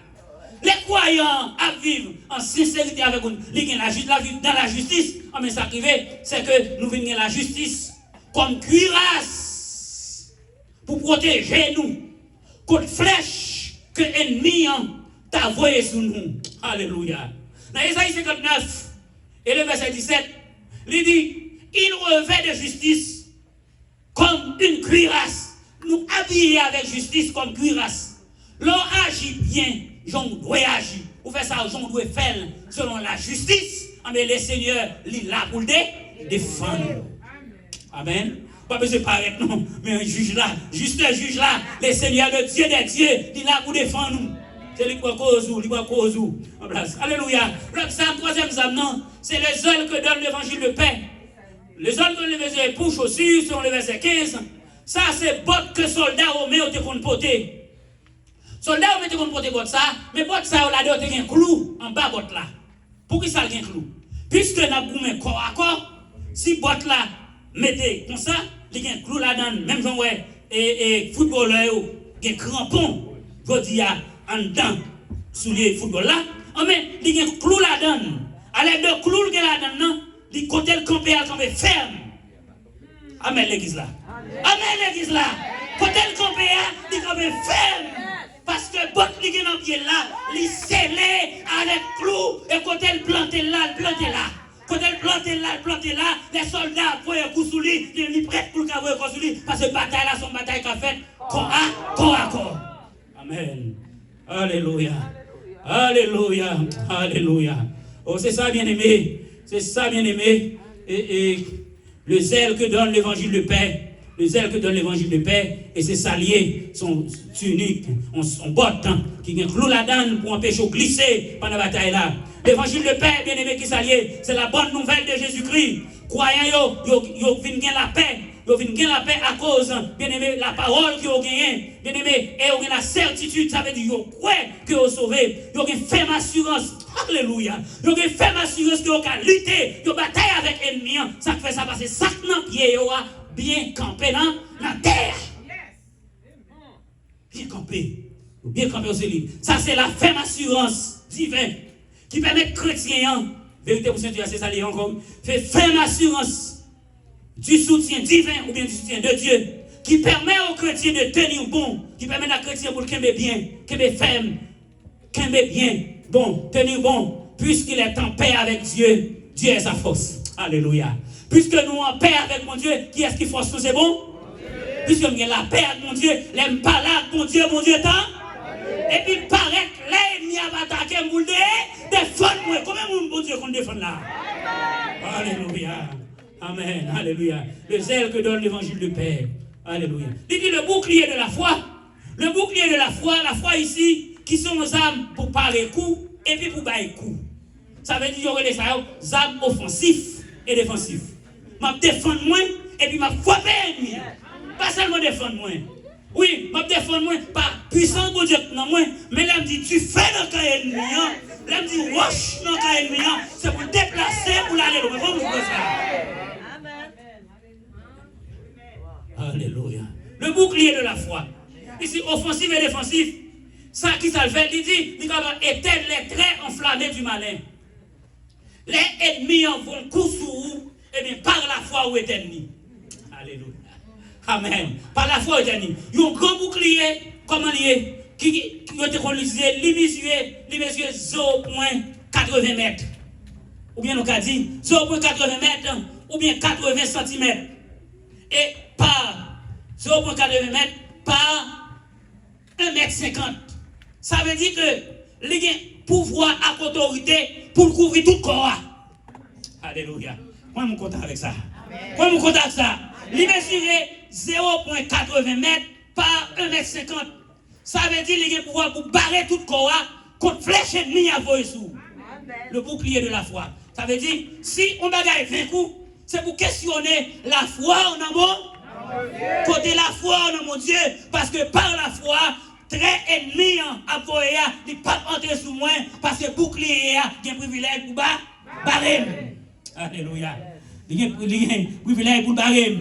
Les croyants à vivre en sincérité avec nous, la vivre dans la justice, mais ça arrive, c'est que nous venons la justice comme cuirasse pour protéger nous contre flèche que l'ennemi t'a envoyé sur nous. Alléluia. Dans Isaïe 59 et le verset 17, il dit, il revêt de justice comme une cuirasse. Nous habiller avec justice comme cuirasse. L'on agit bien, j'en dois agir. Ou fait ça, j'en dois faire selon la justice. Mais le Seigneur, il est là pour défendre. Amen. Pas besoin de paraître, non. Mais un juge là, juste un juge là, le Seigneur, le Dieu des dieux, il est là pour défendre nous. C'est lui qui va cause ou. Alléluia. Le psaume, troisième psaume, non. C'est le seul que donne l'évangile de paix. Le seul que donne l'évangile pour chaussures, sur le verset 15. Ça, c'est botte que soldats romains ont été porter. Soldats romains ont été porter botte ça, mais botte ça, on a dit un clou en bas botte là. Pour qui ça a un clou? Puisque nous avons un corps à corps, si botte là, mettez comme ça, il y a un clou là-dedans, même genre, et footballeur, il y a un crampon, je dis, en dedans, sous les football là, mais il y a un clou là-dedans. À l'aide de clou là-dedans, il côté le campé à camper ferme. Amen l'église là. Amen l'église là. Côté le campé à, il camper ferme. Parce que botte qui est dans le pied là, il scellé avec clou, et côté le planté là, Quand elle plante là, les soldats voient un coup sous lui, ils sont prêts pour le caveau sous lui, parce que bataille là, son bataille qu'a fait corps à corps. Amen. Alléluia. Alléluia. Alléluia. Oh, c'est ça, bien aimé. C'est ça, bien aimé. Et le zèle que donne l'évangile de paix. Le zèle que donne l'évangile de paix, et ses saliers sont uniques, on botte, qui ont clou la donne pour empêcher de glisser pendant la bataille là. L'évangile de paix, bien aimé qui s'allie, c'est la bonne nouvelle de Jésus-Christ. Croyants, ils viennent gagner la paix. Ils viennent gagner la paix à cause, bien aimé, la parole qu'ils ont gagnée. Bien aimé, et ils ont la certitude, ça veut dire qu'ils croient qu'ils ont sauvé. Ils ont fait ma assurance. Alléluia. Ils ont fait ma assurance qu'ils ont lutté, qu'ils ont bataillé avec l'ennemi. Ça fait ça parce que ça n'a pied, bien campé dans la terre. Bien campé. Bien campé au Céline. Ça, c'est la ferme assurance divine qui permet aux chrétiens, vérité pour Saint-Dieu, c'est ça, encore, fait ferme assurance du soutien divin ou bien du soutien de Dieu qui permet aux chrétiens de tenir bon, qui permet aux chrétiens pour le qu'aimer bien, qu'aimer ferme, qu'aimer bien, bon, tenir bon, puisqu'il est en paix avec Dieu, Dieu est sa force. Alléluia. Puisque nous en paix avec mon Dieu, qui est-ce qui force nous, c'est bon? Puisque nous avons la paix avec mon Dieu, l'aime pas là, mon Dieu, tant. Et puis, paraît que l'ennemi a attaqué mon Dieu, défendre-moi. Comment mon Dieu qu'on défend là? Alléluia. Amen. Alléluia. Le zèle que donne l'évangile de paix. Alléluia. Il dit le bouclier de la foi. Le bouclier de la foi ici, qui sont nos âmes pour parler coup et puis pour bailler coup. Ça veut dire qu'il y aurait des âmes offensifs et défensifs. Je défends moi et puis je frappe l'ennemi. Pas seulement défendre moi. Oui, je défends moi par puissance de Dieu dans moi. Mais là, je dis, tu fais dans le cas ennemi. Là, je dis, roche dans le cas ennemi. C'est pour déplacer, pour l'aller loin. Comment vous faites ça? Alléluia. Le bouclier de la foi. Ici, offensif et défensif. Ça qui ça le fait, il dit, éteindre les traits enflammés du malin. Les ennemis en vont coup sur vous, et bien par la foi vous êtes ennemis. Alléluia. Amen. Par la foi vous êtes ennemis. Il y a un grand bouclier, comment il est, qui a été utilisé, il mesure 0,80 mètres. Ou bien on a dit 0,80 mètres, ou bien 80 cm. Et par 0,80 mètres, par 1,50 m. Ça veut dire que il y a pouvoir à autorité pour couvrir tout le corps. Alléluia. Moi, je suis content avec ça. Moi, je suis content avec ça. Il mesure 0,80 m par 1,50 m. Ça veut dire qu'il y a pouvoir pour barrer tout le corps contre flèche ennemie à voyer sous. Le bouclier de la foi. Ça veut dire, si on bagaille 20 coups, c'est pour questionner la foi en amour. Côté la foi en mon Dieu, parce que par la foi, très ennemi à voyer, il ne peut pas entrer sous moi, parce que bouclier a un privilège pour barrer. Alléluia. Il y a un privilège pour barrer.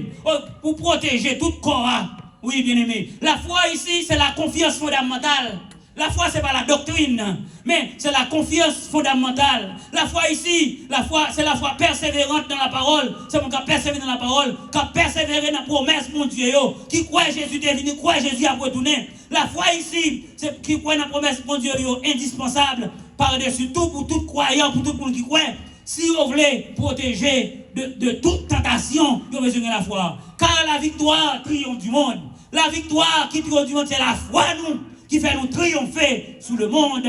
Pour protéger tout corps. Oui, bien aimé. La foi ici, c'est la confiance fondamentale. La foi, ce n'est pas la doctrine, mais c'est la confiance fondamentale. La foi ici, c'est la foi persévérante dans la parole. C'est mon cas persévérer dans la parole, qui persévérer dans la promesse, mon Dieu, qui croit Jésus est venu, croit Jésus a retourné. La foi ici, c'est qui croit dans la promesse, mon Dieu, indispensable, par-dessus tout, pour tout croyant, pour tout le monde qui croit. Si vous voulez protéger de toute tentation, vous avez besoin de la foi. Car la victoire triomphe du monde. La victoire qui triomphe du monde, c'est la foi, nous, qui fait nous triompher sous le monde.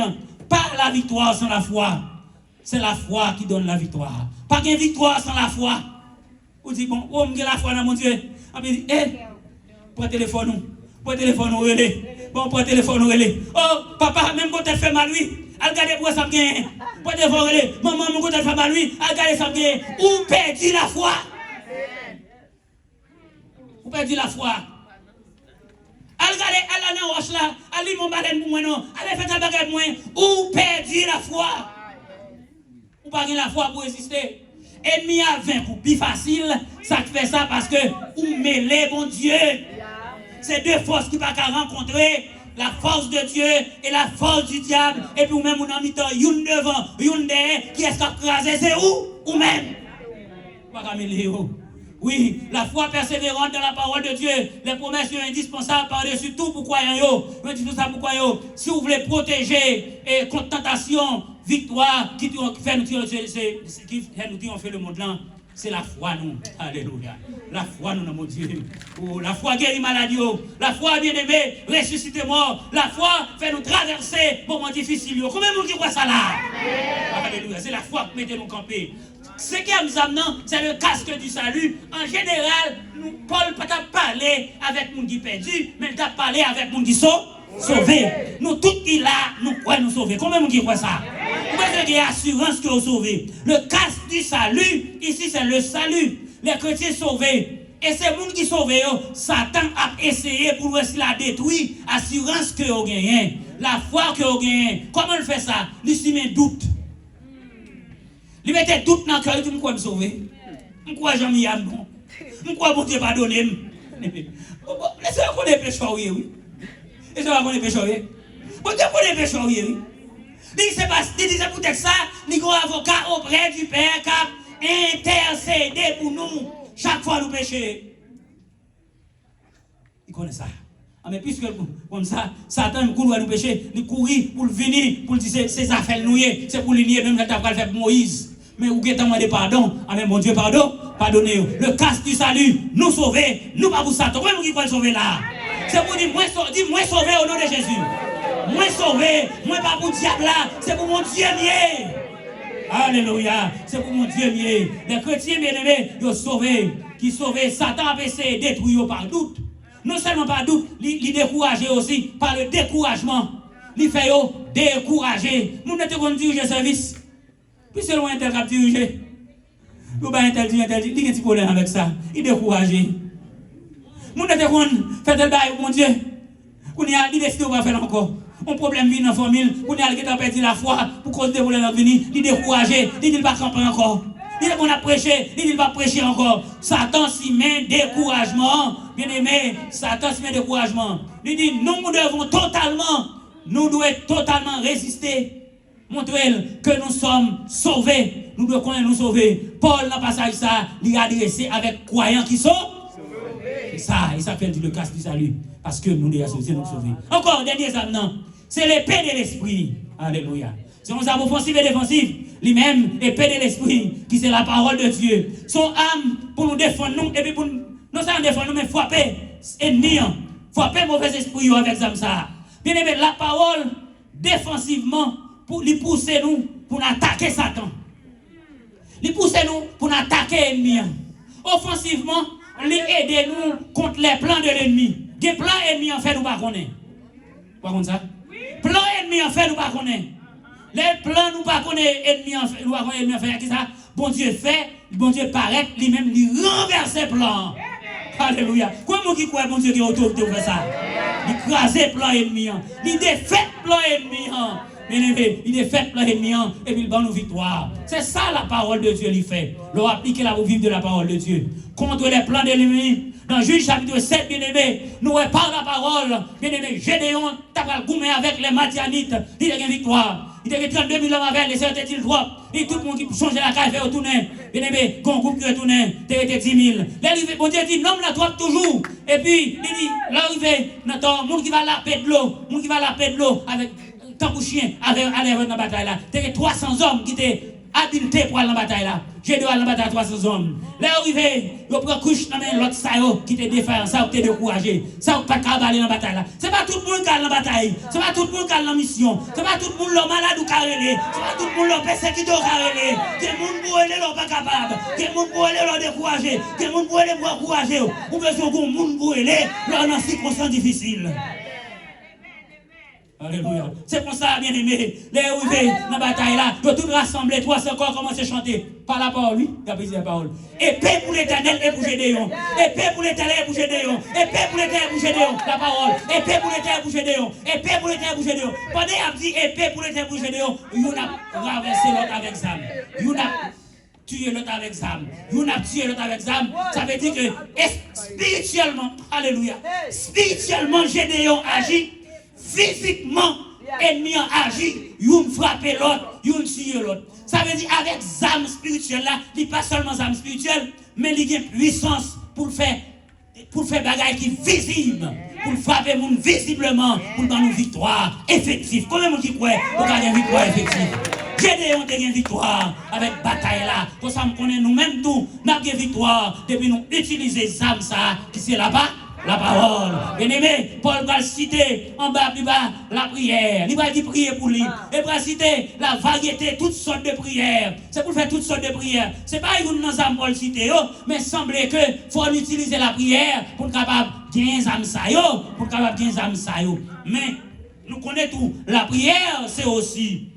Pas la victoire sans la foi. C'est la foi qui donne la victoire. Pas de victoire sans la foi. Vous dites, bon, oh, j'ai la foi dans mon Dieu. On me dit, prends le téléphone, nous. Prends le téléphone, nous, relais. Bon, prends le téléphone, nous, relais. Oh, papa, même quand elle fait mal, lui, regardez pour ça, bien. Prends le téléphone, relais. Maman, même quand elle fait mal, lui, regardez ça, bien. Ou perdit la foi. Ou perdit la foi. Regardez, allez dans roche là, allez mon baleine pour moi non, allez faire ta bagarre pour moi, ou perdre la foi. Ou pas la foi pour résister. Ennemi à 20 coups, plus facile, ça fait ça parce que ou mêlez mon Dieu. C'est deux forces qui ne peuvent pas rencontrer, la force de Dieu et la force du diable. Et puis ou même on a mis une devant, une derrière, qui est-ce qui a crasé, c'est où? Ou même. Pas comme il est où. Oui, la foi persévérante dans la parole de Dieu, les promesses sont indispensables par-dessus tout pour croyants. Je dis tout ça pour croyants. Si vous voulez protéger et contre tentation, victoire, qui fait nous triompher le monde là, c'est la foi nous. Alléluia. La foi nous, mon Dieu. Oh, la foi guérit maladie. La foi bien-aimée, ressuscite mort. La foi fait nous traverser moments difficiles. Combien de monde qui croit ça là? Alléluia. C'est la foi qui mettez nous camper. Ce qui nous amène, c'est le casque du salut. En général, Paul n'a pas parlé avec les gens qui perdu, mais il a parlé avec les gens qui sont sauvés. Nous, tous qui là, nous croyons nous sauver. Combien de gens qui croient ça? Vous avez assurance que vous sauvez. Le casque du salut, ici, c'est le salut. Les chrétiens sauvés. Et ces gens qui sont sauvés, Satan a essayé pour essayer la détruire. Assurance que vous gagnez. La foi que vous gagnez. Comment il fait ça? Il s'y met doute. Il mettait doute dans le cœur, il dit, je me sauver. Je crois que j'aime bon. Je crois que mon Dieu pardonne. Laissez-moi connaître les pécheurs, oui. Laissez-moi connaître les pécheurs, oui. Mon Dieu connaît les pécheurs, oui. Il dit, c'est peut-être ça, il y a un avocat auprès du Père qui a intercédé pour nous chaque fois nous péchons. Il connaît ça. Mais puisque comme ça, Satan nous court nous pécher, nous courir pour venir, pour dire ses affaires nouées, c'est pour l'unier même quand tu as fait pour Moïse. Mais où est-ce demandé pardon? Amen, mon Dieu, pardon, pardonnez. Le casque du salut, nous sauver, nous pas pour Satan. Comment vous pouvez sauver là? C'est pour dire, moi sauver au nom de Jésus. Moi sauver, moi pas pour le diable là, c'est pour mon Dieu mieux. Alléluia, c'est pour mon Dieu mieux. Les chrétiens bien-aimés, ils ont sauvé, qui sauvent, Satan a essayé de détruire par doute. Non seulement par doute, il découragé aussi par le découragement. Il fait décourager. Nous ne devons pas diriger service. Puis c'est loin tel cap diriger. Nous pas interdit, il y a un petit problème avec ça. Il découragé. Nous ne devons faire tel bail, mon Dieu. On y a décidé de faire encore. Un problème vient dans la famille, on y a perdu la foi pour cause des problèmes venir. Il découragé, il ne va pas camper encore. Il dit qu'on a prêché, il ne va pas prêcher encore. Satan s'y met découragement. Bien aimé, Satan s'y met découragement. Il dit, nous devons totalement résister. Montrer que nous sommes sauvés. nous devons connaître nous sauver. Paul, dans le passage, ça, il a adressé avec croyants qui sont ça, il s'appelle le casse du salut. Parce que nous devons nous sauver. Encore, dernier examen, c'est l'épée de l'esprit. Alléluia. C'est une arme offensive et défensive. Lui-même, épée de l'esprit, qui c'est la parole de Dieu. Son âme pour nous défendre, nous, et puis pour nous, non seulement défendre, nous, mais frapper ennemis, frapper mauvais esprit avec ça. Bien aimé, la parole, défensivement, pour lui pousser nous, pour nous attaquer Satan. Lui pousser nous, pour nous attaquer l'ennemi. Offensivement, lui aider nous contre les plans de l'ennemi. Des plans ennemis en fait, nous ne connaissons pas. Pas comme ça? Plan ennemi en fait, nous ne connaissons pas. Les plans, nous ne connaissons pas ennemis en fait. Nous ne connaissons pas qui ça? Bon Dieu fait, bon Dieu paraît, lui-même, lui renverse les plans. Alléluia. Comment qui croit bon Dieu qui a autorité pour faire ça? Il crase les plans ennemis. Il défait les plans ennemis. Bien-aimé, il défait les plans ennemis et puis il donne nous victoire. C'est ça la parole de Dieu lui fait. L'on applique la vivre de la parole de Dieu. Contre les plans de l'ennemi. Dans Juge chapitre 7, bien-aimé, nous par la parole, bien-aimé, Gédéon, t'as goumé avec les Madianites, il a une victoire. Il a 32 000 hommes avec les certains îles droits. Et tout le monde qui change la caille fait retourner. Bien-aimé, quand groupe qui retourne, t'as été 10 000. L'arrivée, bon Dieu dit, non, la droite toujours. Et puis, il dit, l'arrivée, le monde qui va la paix de l'eau, le monde qui va la paix de l'eau, avec tant que chien, avec aller dans la bataille là. T'as 300 hommes qui étaient habilités pour aller dans la bataille là. J'ai dû aller dans la bataille 300 hommes. L'arrivée, il prend couche dans l'autre saillot qui te défend, ça qui te découragé. Ça qui pas capable d'aller dans la bataille là. C'est pas tout le monde qui a dans la bataille. C'est pas tout le monde qui a dans la mission. C'est pas tout le monde qui est malade ou carrelé. C'est pas tout le monde qui est persécuté ou carrelé. Quel monde pour aller là pas capable. Quel monde pour aller là découragé. Quel monde pour aller pour encourager. Ou besoin qu'on monde pour aller là dans circonstances difficiles. Alléluia. C'est pour ça, bien aimé, les arrivés dans la bataille là, de tout rassembler, 300 corps commencent à chanter. Par la parole, oui, il a pris la parole. Épée pour l'éternel et pour Gédéon. Épée pour l'éternel et pour Gédéon. Épée pour l'éternel et pour Gédéon. La parole. Épée pour l'éternel et pour Gédéon. Épée pour l'éternel et pour Gédéon. Pendant qu'il a dit épée pour l'éternel et pour Gédéon, il a traversé l'autre avec Zam. Il a tué l'autre avec Zam. Il a tué l'autre avec Zam. Ça veut dire que spirituellement, alléluia, spirituellement Gédéon agit. Physiquement, ennemi a agi, il frappe l'autre, il tue l'autre. Ça veut dire avec âme spirituelle là, il pas seulement âme spirituelle, mais il a une puissance pour faire bagaille qui est visible, pour frapper monde visiblement, pour donner une victoire effective. Combien de gens qui croient pour gagner une victoire effective? Gédéon a une victoire avec bataille là. Pour ça, nous connaissons nous-mêmes tout, nous avons une victoire depuis nous utiliser âme ça, qui c'est là-bas. La parole. Bien-aimé, Paul va citer en bas plus bas la prière. Il va dire prier pour lui. Il va citer la variété, toutes sortes de prières. C'est pour faire toutes sortes de prières. C'est pas une dans un Paul cité, mais semble que faut utiliser la prière pour capable gagner âme ça pour capable gagner âme ça. Mais nous connaissons tout. La prière, c'est aussi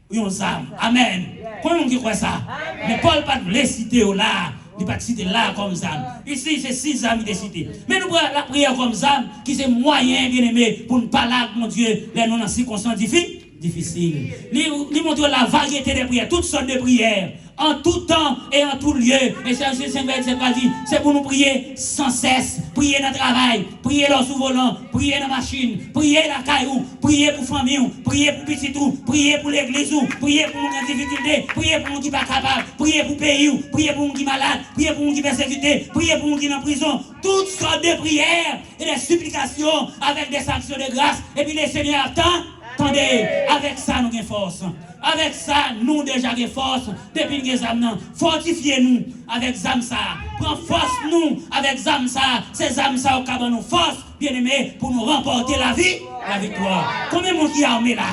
une âme. Amen. Comment on croit ça? Mais Paul pas les citer là. Il pas citer là comme ça. Ici, c'est 6 âmes qui sont cités. Mais nous prenons la prière comme ça, qui c'est moyen, bien aimé, pour ne pas là, mon Dieu, les non en circonstances difficiles. Il montre la variété des prières, toutes sortes de prières, en tout temps et en tout lieu. Et c'est pour nous prier sans cesse, prier dans le travail, prier dans le sous-volant, prier dans la machine, prier dans la caillou, prier pour la famille, prier pour petit tout, prier pour l'église, prier pour les difficultés, prier pour les qui ne sont pas capables, prier pour le pays, prier pour les qui sont malades, prier pour les qui sont persécutés, prier pour les qui sont en prison. Toutes sortes de prières et des supplications avec des actions de grâce. Et puis le Seigneur attend. Attendez, avec ça nous avons force. Avec ça, nous déjà avons force. Depuis que nous avons fortifiez-nous avec Zamsa. Prends force nous avec Zamsa. C'est Zamsa qui a nous force, bien aimé, pour nous remporter la vie, la victoire. Combien de monde qui est armé là?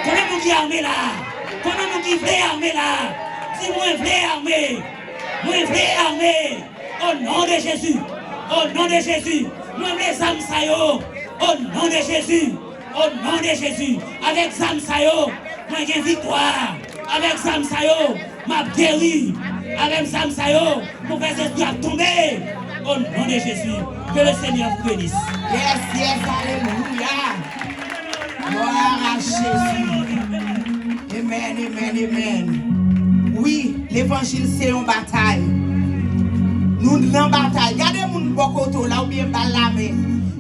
Combien de monde qui est armé là? Combien de monde qui veut armé là? Dis-moi, veut armé. Moi, veut armé. Au nom de Jésus. Au nom de Jésus. Moi, les Zamsa. Au nom de Jésus. Au nom de Jésus, avec Zamsayo, moi j'ai victoire. Avec Zamsayo, m'a guéri. Avec Zamsayo, mon frère esprit a tombé. Au nom de Jésus, que le Seigneur vous bénisse. Yes, yes, alléluia. Gloire à Jésus. Amen, amen, amen. Oui, l'évangile c'est une bataille. Nous dans la bataille. Regardez mon bokoto là ou bien balamé.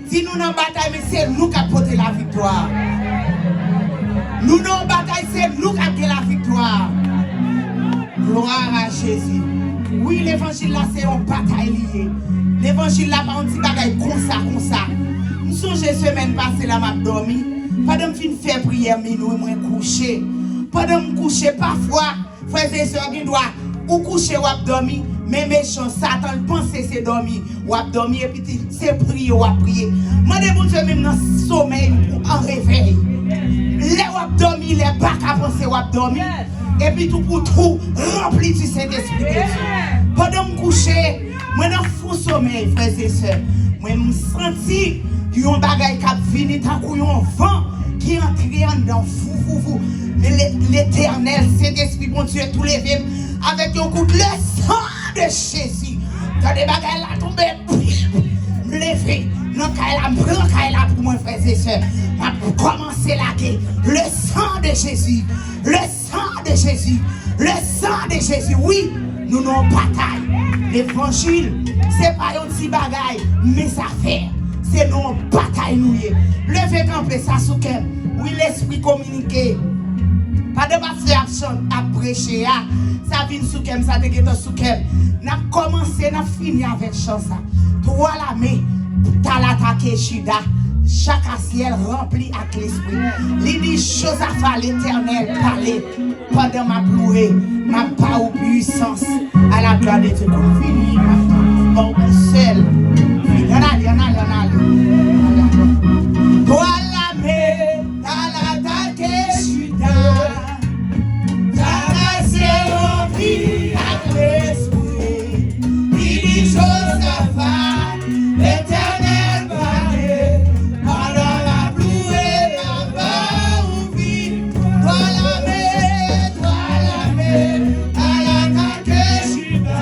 Si nous dans la bataille, mais c'est nous qui avons la victoire. Nous dans la bataille, c'est nous qui avons la victoire. Gloire à Jésus. Oui, l'évangile là, c'est une bataille liée. L'évangile là, pas un petit bagaille comme ça. Je songe semaine passée là, m'a dormi. Pendant que je fais prière, minuit, moi couché. Pendant que je couche, parfois, frères et sœurs, qui doivent ou coucher ou dormir. Mais méchant, Satan pense que c'est dormir. Ou dormir et puis c'est prier ou prier. Moi, je vous dis même dans le sommeil ou en réveil. Les ou dormir, les bacs à penser ou dormir. Et puis tout pour tout, rempli du Saint-Esprit de Dieu. Pendant que je couche, moi, dans le faux sommeil, frères et sœurs, moi, je me sens un bagage qui a venu tant qu'il y a un vent qui entre dans fou. Mais l'éternel, Saint-Esprit, mon Dieu, tous les vies, avec un coup de sang de Jésus. Quand des bagages là tombent, me lever. Non, quand elle a pour moi, frères et sœurs, pour commencer la guerre. Le sang de Jésus. Le sang de Jésus. Le sang de Jésus. Oui, nous n'avons bataille. L'évangile, c'est pas un petit bagage, mais ça fait. C'est nos batailles nous. Levez camper ça sous cœur. Oui, l'esprit communiqué. Pas de passer à prêcher. Ça vient sous cœur, ça te guette sous cœur. N'a commencé, n'a fini avec chant ça. Toi la main, t'as l'attaqué Chida. Chaque ciel rempli avec l'esprit. Il dit chose à faire l'éternel parler. Pendant ma plourée, ma pas aux puissance. À la gloire de Dieu. Comme fini, bon, seul. Il y en a. Toi la main, t'as l'attaqué Chida. T'as ciel rempli avec l'esprit. Il dit chose à faire l'éternel parler. Pendant la plourée, ma pas ouvrir. Toi la main, à l'attaqué Chida.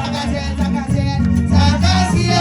Ta ciel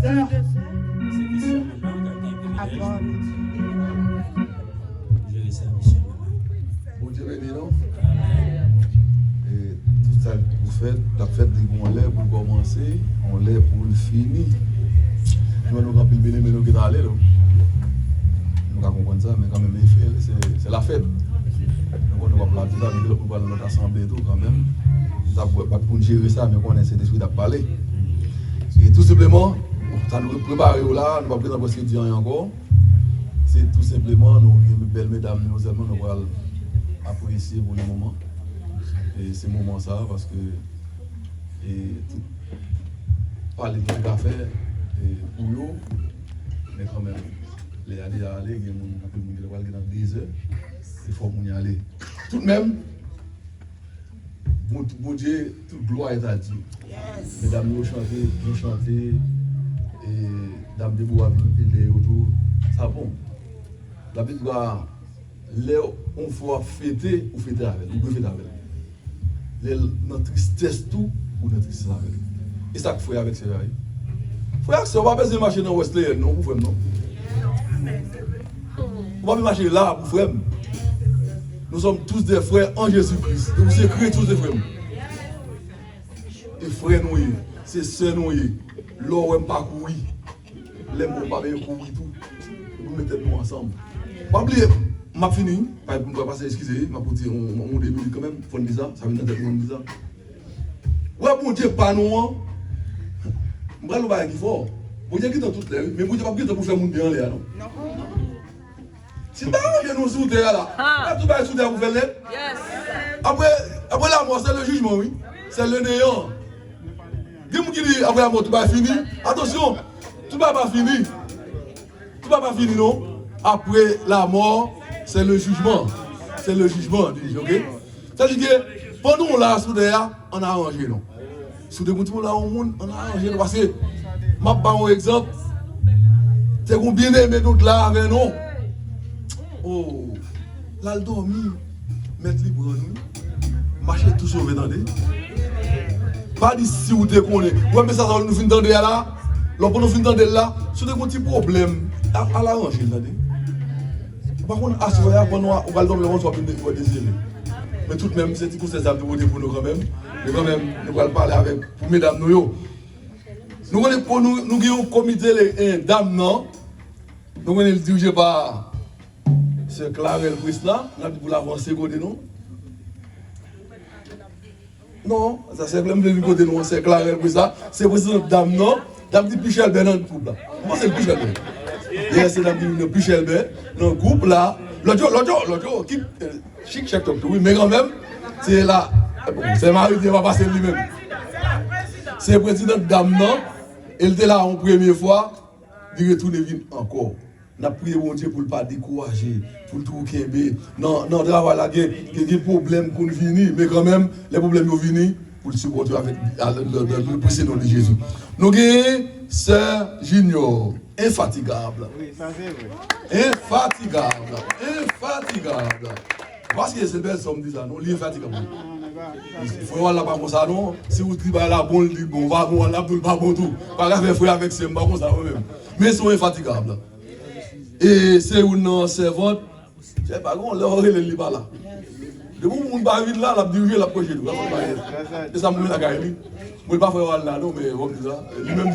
pasteur. C'est question maintenant, À quand toi. je vais ça, monsieur. Bon Dieu béni, non? Et tout ça que vous faites, la fête des bons lait pour commencer, on lait pour le finir. Nous avons rempli le béni, mais nous qui allés, là. Nous allons comprendre ça, mais quand même, c'est la fête. Donc on va planter ça, mais nous allons notre assemblée tout quand même. Nous avons pas pour gérer ça, mais on a cet esprit de parler. Et tout simplement, ça nous prépare là, nous ne pouvons pas dire encore. C'est tout simplement, nous, belles mesdames, nous seulement, nous allons apprécier pour le moment. Et c'est le moment ça, parce que parler de café pour nous, mais quand même, les aller, il y a des gens qui dans 10 heures, il faut y aller. Tout de même, bon Dieu, toute gloire est à Dieu. Mesdames, nous chantons, et Dame de Bois, et autour, ça bon. La Bible doit, on faut fêter ou fêter avec, ou fêter avec. Notre tristesse tout, ou notre tristesse avec. Et ça qu'il faut avec ces frères. Frère, si on va pas besoin de marcher dans Wesley, non, pour frère, non. On va pas marcher là, pour frère. Nous sommes tous des frères en Jésus-Christ. Et vous écrivez tous des frères. Et frères nous, c'est sœurs nous, l'or on pas courir. Les mots pas bien courir tout. Nous mettons nous ensemble. Pas oublier, m'a fini, pas pour passer excusez, m'a pour dire on début quand même, faut dire ça, ça vient de nous dire ça. Ouais, bon Dieu pas nous. M'bral nous pas qui fort. Bon Dieu qui dans toutes les mais bon Dieu pas pour faire monde bien en l'air non. Si pas que nous sous terre là. Tout va sous terre pour faire l'aide. Après la mort c'est le jugement oui. C'est le néant. Dis-moi qui dit après la mort tout va fini. Attention, tout va pas fini. Tout va pas fini non. Après la mort, c'est le jugement. C'est le jugement, ok? C'est-à-dire que pendant là, sous terre, on a arrangé non. Sous des gens là, on a arrangé parce que, je vais prendre un exemple. C'est qu'on bien aimé d'autres là avec nous. Oh, là, le dormi, mettre libre nous, marcher tout sauvé dans des. Pas d'ici si vous te connaissez. Ouais, mais ça, nous finissons dans des là. Lorsque nous finissons dans des là, sur des petits problèmes, à l'arranger là. Par contre, à ce moment-là, on va le donner, on va désirer. Mais tout de même, c'est pour ces âmes de voter pour nous quand même. Mais quand même, nous allons parler avec pour mesdames nous. Nous avons un comité les dames, non? Nous allons diriger par ce Clarel Prisla, nous allons l'avancer côté nous. Non, ça c'est le côté nous, c'est Clarel Prisla. C'est le président dame, non? Dame dit Pichel Ben dans le couple là. Moi, c'est le Pichel Ben. Hier, c'est dame dit Pichel Ben dans le couple là. L'autre jour, qui chic, check top, oui, mais quand même, c'est là. C'est Marie qui va passer lui-même. C'est le président dame, non? Elle était là en première fois, il retourne vite encore. On a prié bon Dieu pour ne pas décourager, pour tout qu'il non, travail là, il y a des problèmes qu'on finit, mais quand même, les problèmes sont venus pour le supporter avec le précédent de Jésus. Nous avons Sœur Junior, infatigable. Oui, ça c'est vrai. Infatigable. Parce que c'est belle somme dit ça, non, l'infatigable. Il faut voir là pas comme ça, non. Si vous dites là, bon, il dit bon, va, bon, là, pas bon tout. Pas grave, frère avec ses pas comme ça, même. Mais ils sont infatigables. Et c'est une servante, je sais pas, on leur est le là. De vous, on va vite là, la diriger la prochaine. Et ça me met la gagne. Je ne vais pas faire là, non, mais on dit ça. Lui-même,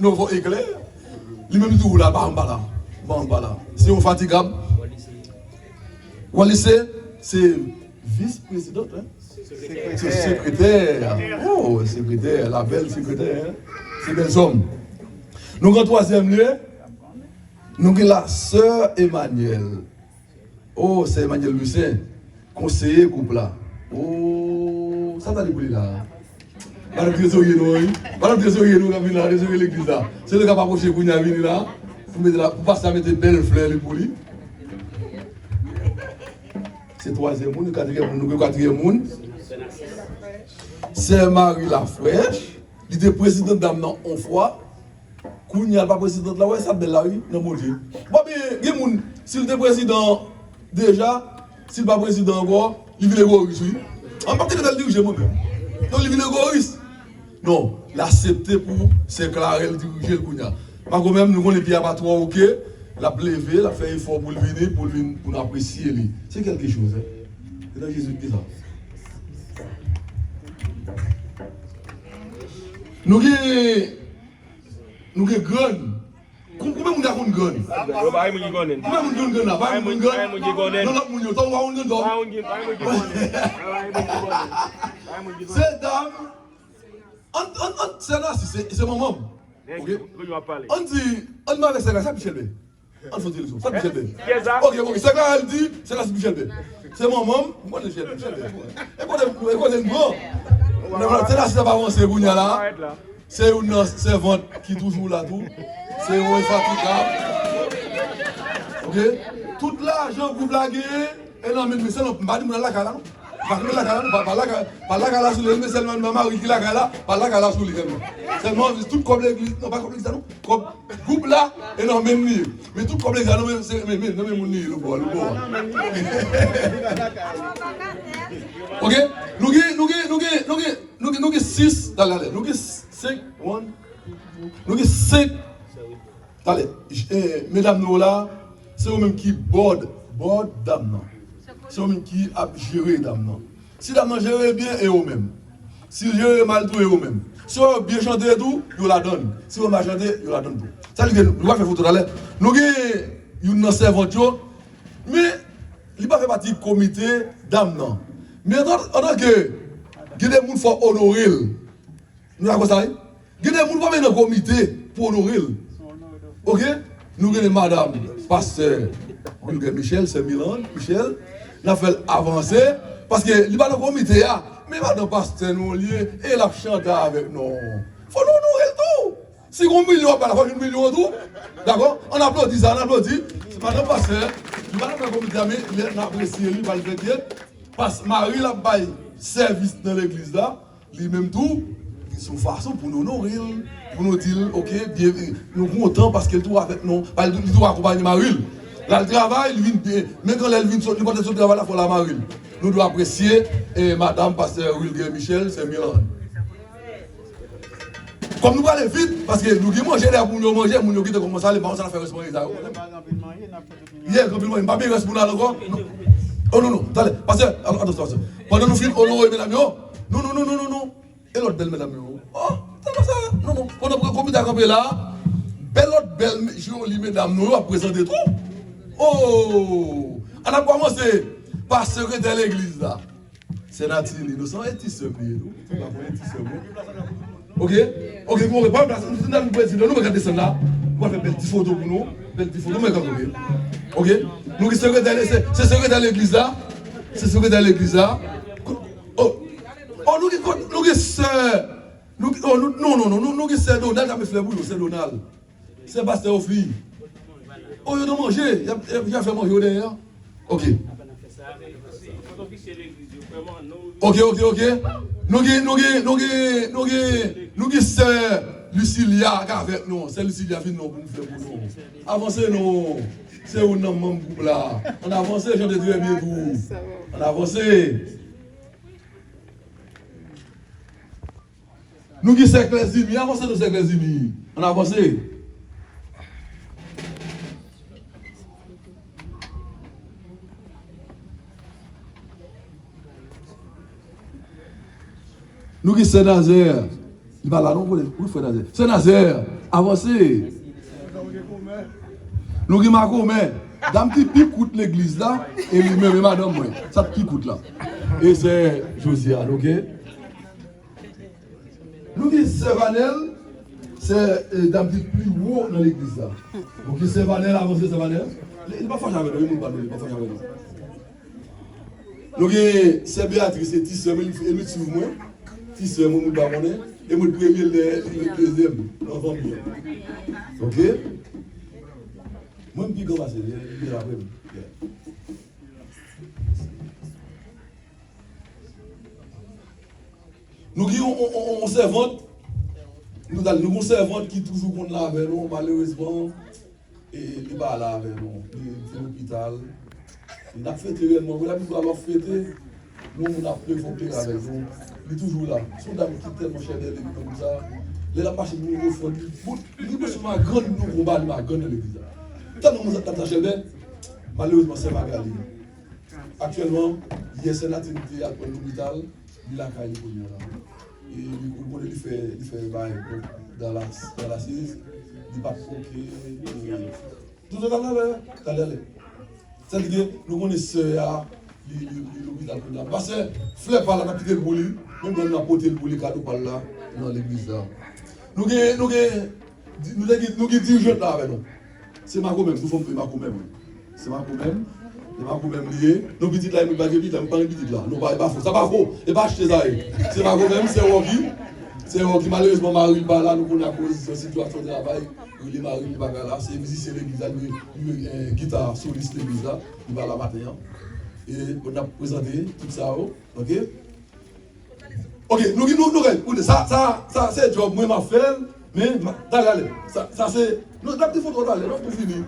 nous avons éclair. Lui-même, tout là, pas en bas là. C'est un fatigable. Wallis, c'est vice-présidente, hein? C'est secrétaire. Oh, secrétaire, la belle secrétaire. Hein? C'est belle somme. Nous, en troisième lieu, nous avons la sœur Emmanuel. Oh, c'est Emmanuel Lucien, conseiller couple là. Oh, ça t'a dit pour lui là. Madame Trésorier, nous avons là, désolé l'église là. C'est le gars pas approché pour venir là. Pour passer à mettre de belles fleurs pour lui. C'est troisième monde, quatrième monde. C'est Marie Lafraîche. Il était président d'âme en foi. Kounya n'est pas président là, ouais, ça belle là, oui, non, mon Dieu. Bon, bien, s'il était président déjà, s'il n'est pas président encore, il vit l'égoïste, oui. En partie de le diriger moi-même. Non, il vit l'égoïste. Non, l'accepter pour s'éclairer, le diriger le Kounia. Par contre, même nous, on est bien pas trop ok, la lever, la faire effort pour le venir, pour apprécier lui. C'est quelque chose. Hein? C'est dans Jésus qui dit ça. Nous avons grand. Combien de gens ont un gun? C'est dame. C'est mon maman. On dit, on m'a laissé ça, Michel B. On faut dire ça, Michel B. Ok, c'est quand elle dit, c'est là, Michel B. C'est mon maman, moi, Michel B. Écoutez, bon. C'est là, ça va avancer, là. C'est une servante qui est toujours là, tout. C'est infatigable. Ok? Tout l'argent pour blaguer, et non, mais c'est non, pas de la cala. Pas de la cala, pas la cala sur le mais seulement ma mari qui la cala, pas la cala sur le seulement tout comme l'église, non pas comme l'église, non, comme groupe là, et non, même ni. Mais tout comme l'église, non, même mon ni, le bois. Ok? Nous avons 6 dans l'année. Nous avons 5, 1, nous avons 5. Allez, mesdames, nous là, c'est eux-mêmes qui bordent dame. C'est eux-mêmes qui a géré dame. Si dame gère bien, et eux-mêmes. Si gère mal, tout, et eux-mêmes. Si on bien chanter tout, ils la donnent. Si on mal chanter, ils la donnent tout. Ça, nous allons faire photo d'aller. Nous avons une servante, mais il ne va pas faire partie du comité dame. Mais en tant que, il y a des gens qui faut honorer. Nous avons ça. Il y a des gens qui vont dans le comité pour honorer. Ok? Nous avons madame, pasteur Michel, c'est Michel. Nous avons fait avancer parce que il va dans le comité, mais madame pasteur nous lié et la chanter avec nous. Il faut nous honorer tout. Si on million, pas la 1 million tout. D'accord? On applaudit ça, on applaudit. C'est madame pasteur, il va dans le comité, mais il apprécie, il va le faire. Parce que Marie l'a bail service dans l'église là, lui-même tout, c'est une façon pour nous honorer, pour nous dire, ok, bien, nous contents parce qu'elle doit avec nous, parce qu'elle doit accompagner Marie. Là, le travail, il vient bien, même quand elle vient sortir, il travail là, il faut la Marie. Nous devons apprécier, et madame, pasteur Wilger Michel, c'est Milan. Comme nous allons vite, parce que nous qui mangeons là pour nous manger, nous qui commencent à aller, ça fait responsabilité. Hier, quand il ne pas bien responsable encore. Oh non, attendez, pasteur, attention. Pendant nous films, honorez mesdames, non. Et l'autre belle mesdames, oh, c'est pas ça. Non. Pendant que le comité a campé là, l'autre belle jolie mesdames, nous a présenté tout. Oh, on a commencé par secrétaire de l'église là. C'est Nathalie, nous sommes un petit secret. Ok, vous ne pouvez pas placer, nous regardons ça là. On va faire une petite photo pour nous. Ok, nous c'est secrétaire de l'église là. C'est secrétaire de l'église là. Nous c'est. Nous c'est Donald, c'est Donald. C'est pasteur Ofli. Oh, il a mangé. Il a fait manger derrière. Ok. Nous c'est Lucilia avec nous. C'est Lucilia qui nous fait pour nous. Avancez nous. C'est un homme groupe là. On avance, j'en ai très bien tout. On avance. Nous qui sommes les unis, avancez nous sommes les unis. On avance. Nous qui sommes Nazaire. Il va là, non, pour faire Nazaire. C'est Nazaire. Avancez. Nous qui marquons, mais dame qui picoute l'église là, et lui-même, et madame, moi, ça picoute là. Et c'est Josiane, ok? Nous qui Servanel, c'est dame qui plus haut dans l'église là. Donc Servanel, avancez Servanel. Il ne va pas faire avec nous, il ne va pas faire avec nous. Donc c'est Béatrice, c'est Tisseur, et nous suivons moi. Tisseur, moi, nous ne et moi, le premier, le deuxième, l'enfant bien. Ok? Moi, je commence, je vais après. Nous avons une servante, nous avons une servante qui est toujours contre là avec nous, malheureusement, et il n'est pas là avec nous, il est à l'hôpital. Il a fêté réellement, il a pu avoir fêté, Nous, on a pu évoquer avec vous. Il est toujours là. Son dame qui est tellement cher de l'église comme ça. Les la marche nous refont. Il est sur ma grande nous combat, ma grande l'église. Tant que nous avons acheté, malheureusement, c'est ma galère. Actuellement, il y a une activité à l'hôpital, il a caillé pour lui. Et il fait dans la cise, il va foquer. Tout à l'heure. C'est-à-dire que nous connaissons l'hôpital pour là. Parce que Fleur par là, le bouli, même quand on a porté le bouli, cadeau par là, dans l'église là. Nous avons dirigeants là avec nous. C'est ma même, nous sommes ma même. C'est ma même. C'est ma même lié. Nos petites là, nous ne pas de petites là, nous pas de petites là. Nous pas faux. Ça pas faux. Et pas acheter ça. C'est ma même, c'est Rocky. C'est Rocky. Malheureusement, Marie pas là, nous connaissons à cause de la situation de travail. Il est Marie pas là. C'est visiter l'église là, nous guitare soliste l'église là, il va là matin. Et on a présenté tout ça. OK? OK, nous ça c'est job moi m'a fait mais d'aller. Ça c'est nous la petite photo d'aller, on finir.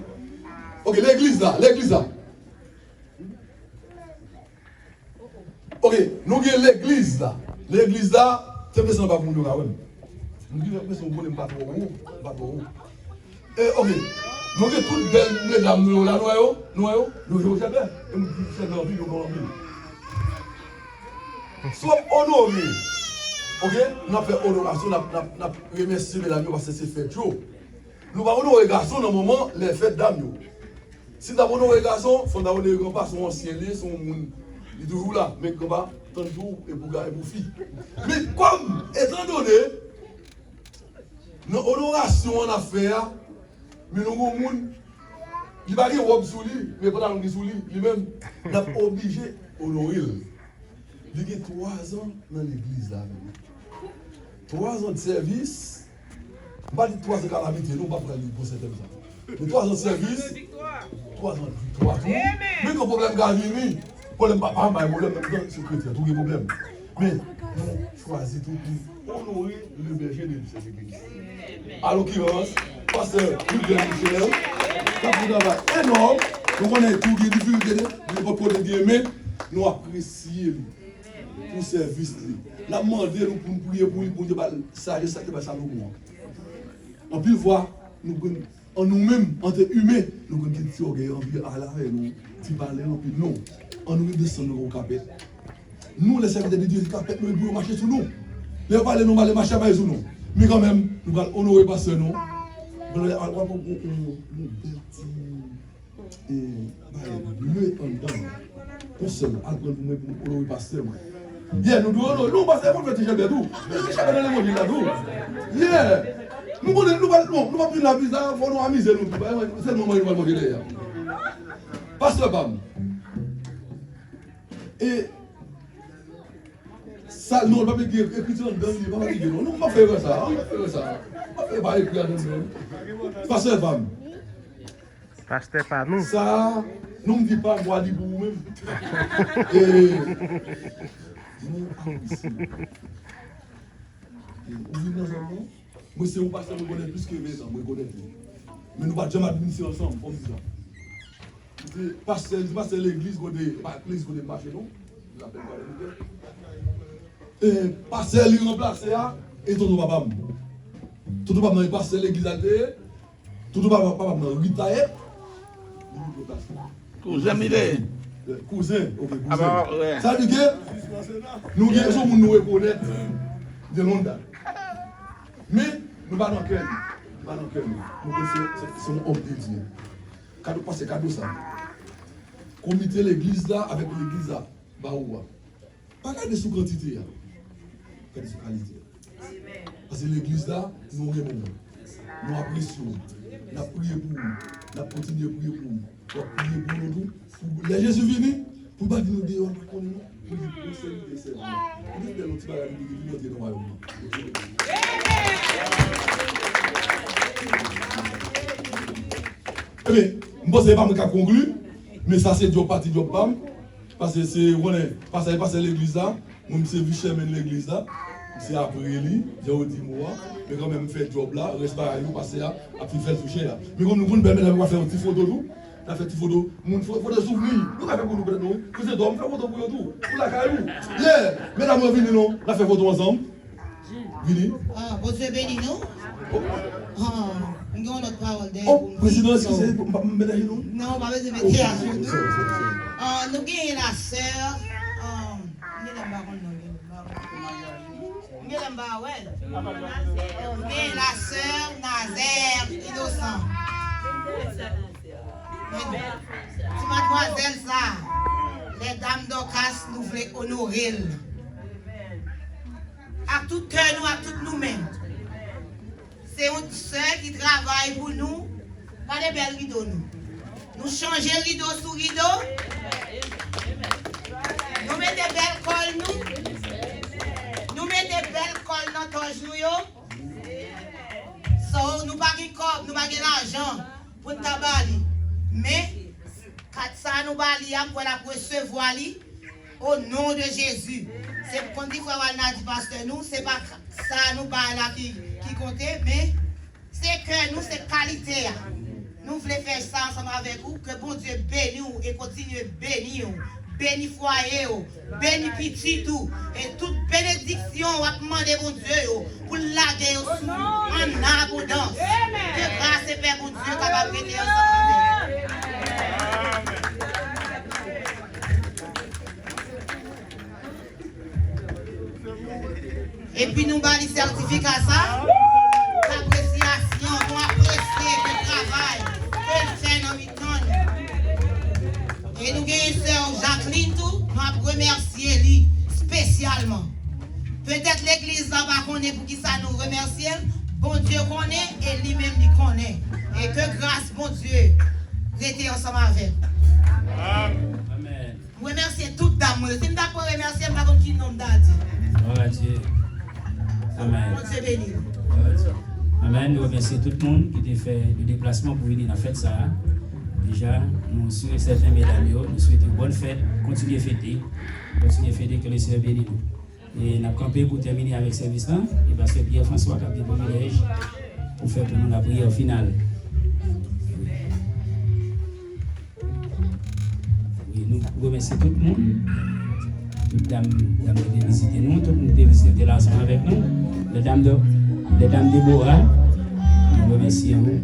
OK, l'église là. OK, nous avons l'église là. L'église là, c'est personne pas pour nous là. Nous avons personne pour nous pas trop. OK. Nous avons toutes belles mesdames nous là nous jamais et nous c'est dans vie nous soit honoré. OK, nous avons fait honoration, nous avons remercié mesdames parce que c'est fait chaud. Nous avons honoré les garçons dans le moment les fêtes d'âme. Si nous avons honoré les garçons, il faut honorer les grands-parents, sont anciens, sont ils sont toujours là, mais comment tant pour et pour gars et pour filles. Mais comme, étant donné, notre honoration en affaire, mais nous avons des gens, il va dire robe sous lui, mais pendant qu'il est sous lui, lui-même, il a obligé d'honorer. Il y a 3 ans dans l'église là. 3 ans de service, je ne vais pas dire 3 ans de calamité, nous ne pouvons pas prendre pour cette ça. Mais 3 ans de service, 3 ans de victoire. Mais le problème est problème papa, problème secrétaire, tout le problème. Mais nous choisissons tout pour honorer le berger de cette église. À l'occurrence, pasteur Michel, ça fait un travail énorme. Nous connaissons toutes les difficultés, mais nous apprécions pour service. La demandé nous pour prier pour lui, pour dire ça qui va ça nous. En plus, voir, nous en nous-mêmes, en tant qu'humains, nous avons des petits orgueils, à la nous, qui parlent, non. En nous descendons au capet. Nous, les serviteurs de Dieu, le capet, nous devons marcher sur nous. Les parler, nous allons marcher sur nous. Mais quand même, nous allons honorer parce que nous. Nous allons pour seul, pour honorer parce que nous. Nous devons honorer, nous passer pour le petit jambes tout. Le jambes dans les mots là tout. Nous allons prendre la visa, il faut nous amuser nous. C'est le moment où nous allons manger d'ailleurs. Pasteur Bam. Et ça, non, on ne va pas écrire dans le livre, on va pas écrire, on ne va pas faire ça, on ne va pas faire ça. On ne va pas écrire dans le livre. Pasteur Bam. Pasteur pas nous. Ça, nous ne dit pas, moi, dit pour vous-même. Et nous apprécions. Vous venez dans un moment, moi, c'est un pasteur qui me connaît plus que 20 ans, moi, je connais. Mais nous ne pouvons jamais administrer ensemble, comme ça. Pasteur l'église, l'église qui est marché, non? Et pasteur lui remplace et tout le papa. Tout le papa, pasteur l'église à terre. Tout le papa, ritaille. Cousin Milé. Cousin, ok, cousin. Ah bah, ouais. Ça veut dire que nous sommes nous reconnaître de Londres. Mais nous ne pas dans le cœur. Nous sommes hommes de Dieu. Cadeau passé, cadeau ça. Comité l'église là avec l'église là. Baoua. Pas garder sous quantité. Garder sous qualité. Parce que l'église là, nous aimons. Nous apprécions. Nous avons prié pour nous. Nous avons continué à prier pour nous. Nous avons prié pour nous. Les Jésus venu pour ne pas dire nous, on ne connaît pas. Pour servir des servants. Pour dire que nous avons dit nous royaume. Eh bien, je ne sais pas si je conclure, mais ça c'est job parti, job pam. Parce que c'est parce que l'église là, moi je suis chemin de l'église là, c'est après lui, j'ai dit moi, mais quand même fait job là, reste pas à nous passer à faire toucher là. Mais comme nous pouvons permettre de faire une petite photo tout, On a fait des photos, faut des souvenirs. Nous avons fait pour nous peut-être nous. Vous êtes d'hommes, fait photo pour tout. Pour la caillou. Yeah, mesdames, venez nous. On a fait photo ensemble. Venez. Ah, bon Dieu béni nous. Ah, nous avons notre parole d'aide. Oh, président, excusez, vous me mettez nous? Non, pas besoin de mettre à jour. Nous avons la sœur. La sœur Nazaire innocent. Si mademoiselle ça, les dames d'Ocas nous voulons honorer. À tout cœur, nous, à toutes nous-mêmes. C'est une sœur qui travaille pour nous. Pas des belles rideaux, nous. Nous changeons rideau sur rideau. Nous mettons des belles cols, nous. Nous mettons des belles cols dans ton genou. So, nous pas de corps, nous pas l'argent pour nous tabaler. Mais, quand ça nous bali, pour la recevoir au nom de Jésus. C'est pour qu'on dit quoi, on a dit pasteur, nous, c'est pas ça nous parle qui comptait, mais c'est que nous, c'est qualité. Nous voulons faire ça ensemble avec vous, que bon Dieu bénisse et continue de bénir. Béni foyer, béni petit tout, et toute bénédiction, on va demander bon Dieu pour laguer en abondance. Que grâce et paix, bon Dieu, capable de bénir ensemble. Et puis nous avons les certificats ça, l'appréciation, nous apprécions le travail que fait dans le temps. Et nous avons une sœur Jacqueline tout, nous avons remercié lui spécialement. Peut-être l'église là va connaître pour qui ça nous remercie. Bon Dieu connaît et lui-même lui connaît. Et que grâce, bon Dieu, restez ensemble avec. Amen. Je remercie toute dame. Si je ne pas remercier, je ne sais pas qui nom d'a dit. Gloire à Dieu. Amen. Bon Dieu béni. Gloire à Dieu. Amen. Nous remercions tout le monde qui a fait le déplacement pour venir dans la fête ça. Déjà, nous souhaitons certains mesdames, nous souhaitons une bonne fête, continuez à fêter, que le Seigneur bénisse nous. Et nous avons campé pour terminer avec ce service là, et parce que Pierre-François a des privilèges pour faire pour nous la prière finale. Oui, nous remercions tout le monde, toutes les dames qui ont visité nous, toutes les dames qui ont visité l'ensemble avec nous, les dames Déborah, nous remercions vous.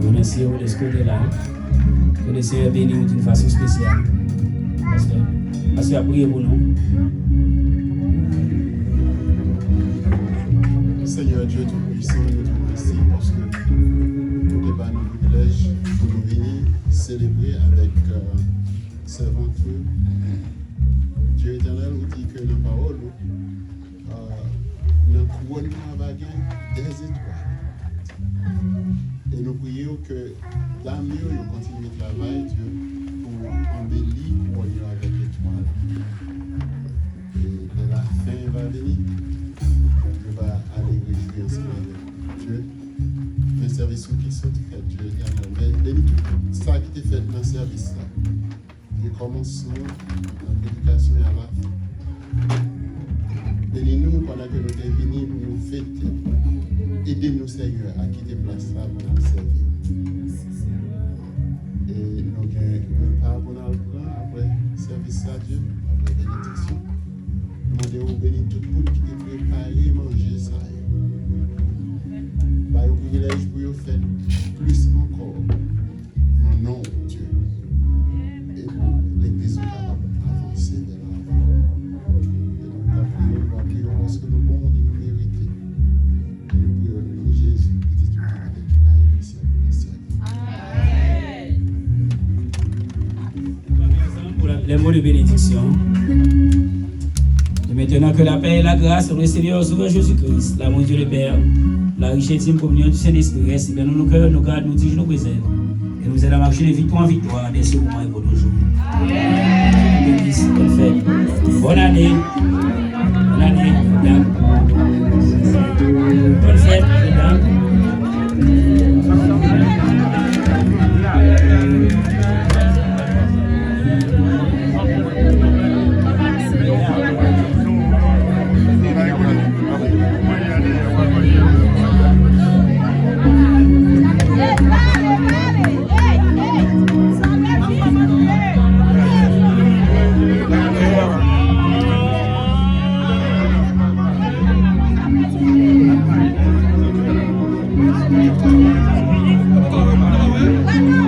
Nous remercions de ce côté-là. Que le Seigneur bénisse d'une façon spéciale. Parce qu'il a prié pour nous. Seigneur Dieu Tout-Puissant, nous te remercions parce que nous t'es pas un privilège pour nous venir célébrer avec servante. Dieu éternel nous dit que nos paroles, nous couronnons avec des étoiles. Et nous prions que dans mieux, nous continuons le travail, Dieu, pour embellir pour nous avec l'étoile. Et la fin va venir. Dieu va aller réjouir ensemble avec Dieu. Un service qui sont fait, Dieu éternel. Mais bénis tout ça qui est fait dans le service là. Du commencement, la prédication et à la fin. Bénis-nous pendant que nous sommes venus pour nous fêter. Aidez-nous, Seigneur, à quitter place là pour nous servir. Et nous avons un pas pour nous prendre après service à Dieu, après bénédiction. Nous demandons bénir tout le monde qui est préparé à manger ça. Par le privilège pour nous faire plus encore. Mon nom, Dieu. Et pour l'Église capable d'avancer de l'avant. Et nous prions parce que nous bons et nous méritons. Jésus, qui dit tout le Pour les mots de bénédiction. Et maintenant que la paix et la grâce de notre Seigneur Sauveur Jésus-Christ, l'amour de Dieu le Père, la richesse et la communion du Saint-Esprit reste dans nos cœurs, nos gardes, nos tiges, nos préserves. Et nous allons marcher de victoire en victoire dès ce moment et pour toujours. Bonne fête. Bonne année. Bonne année, mesdames. Bonne fête, mesdames. Hey! Thank you.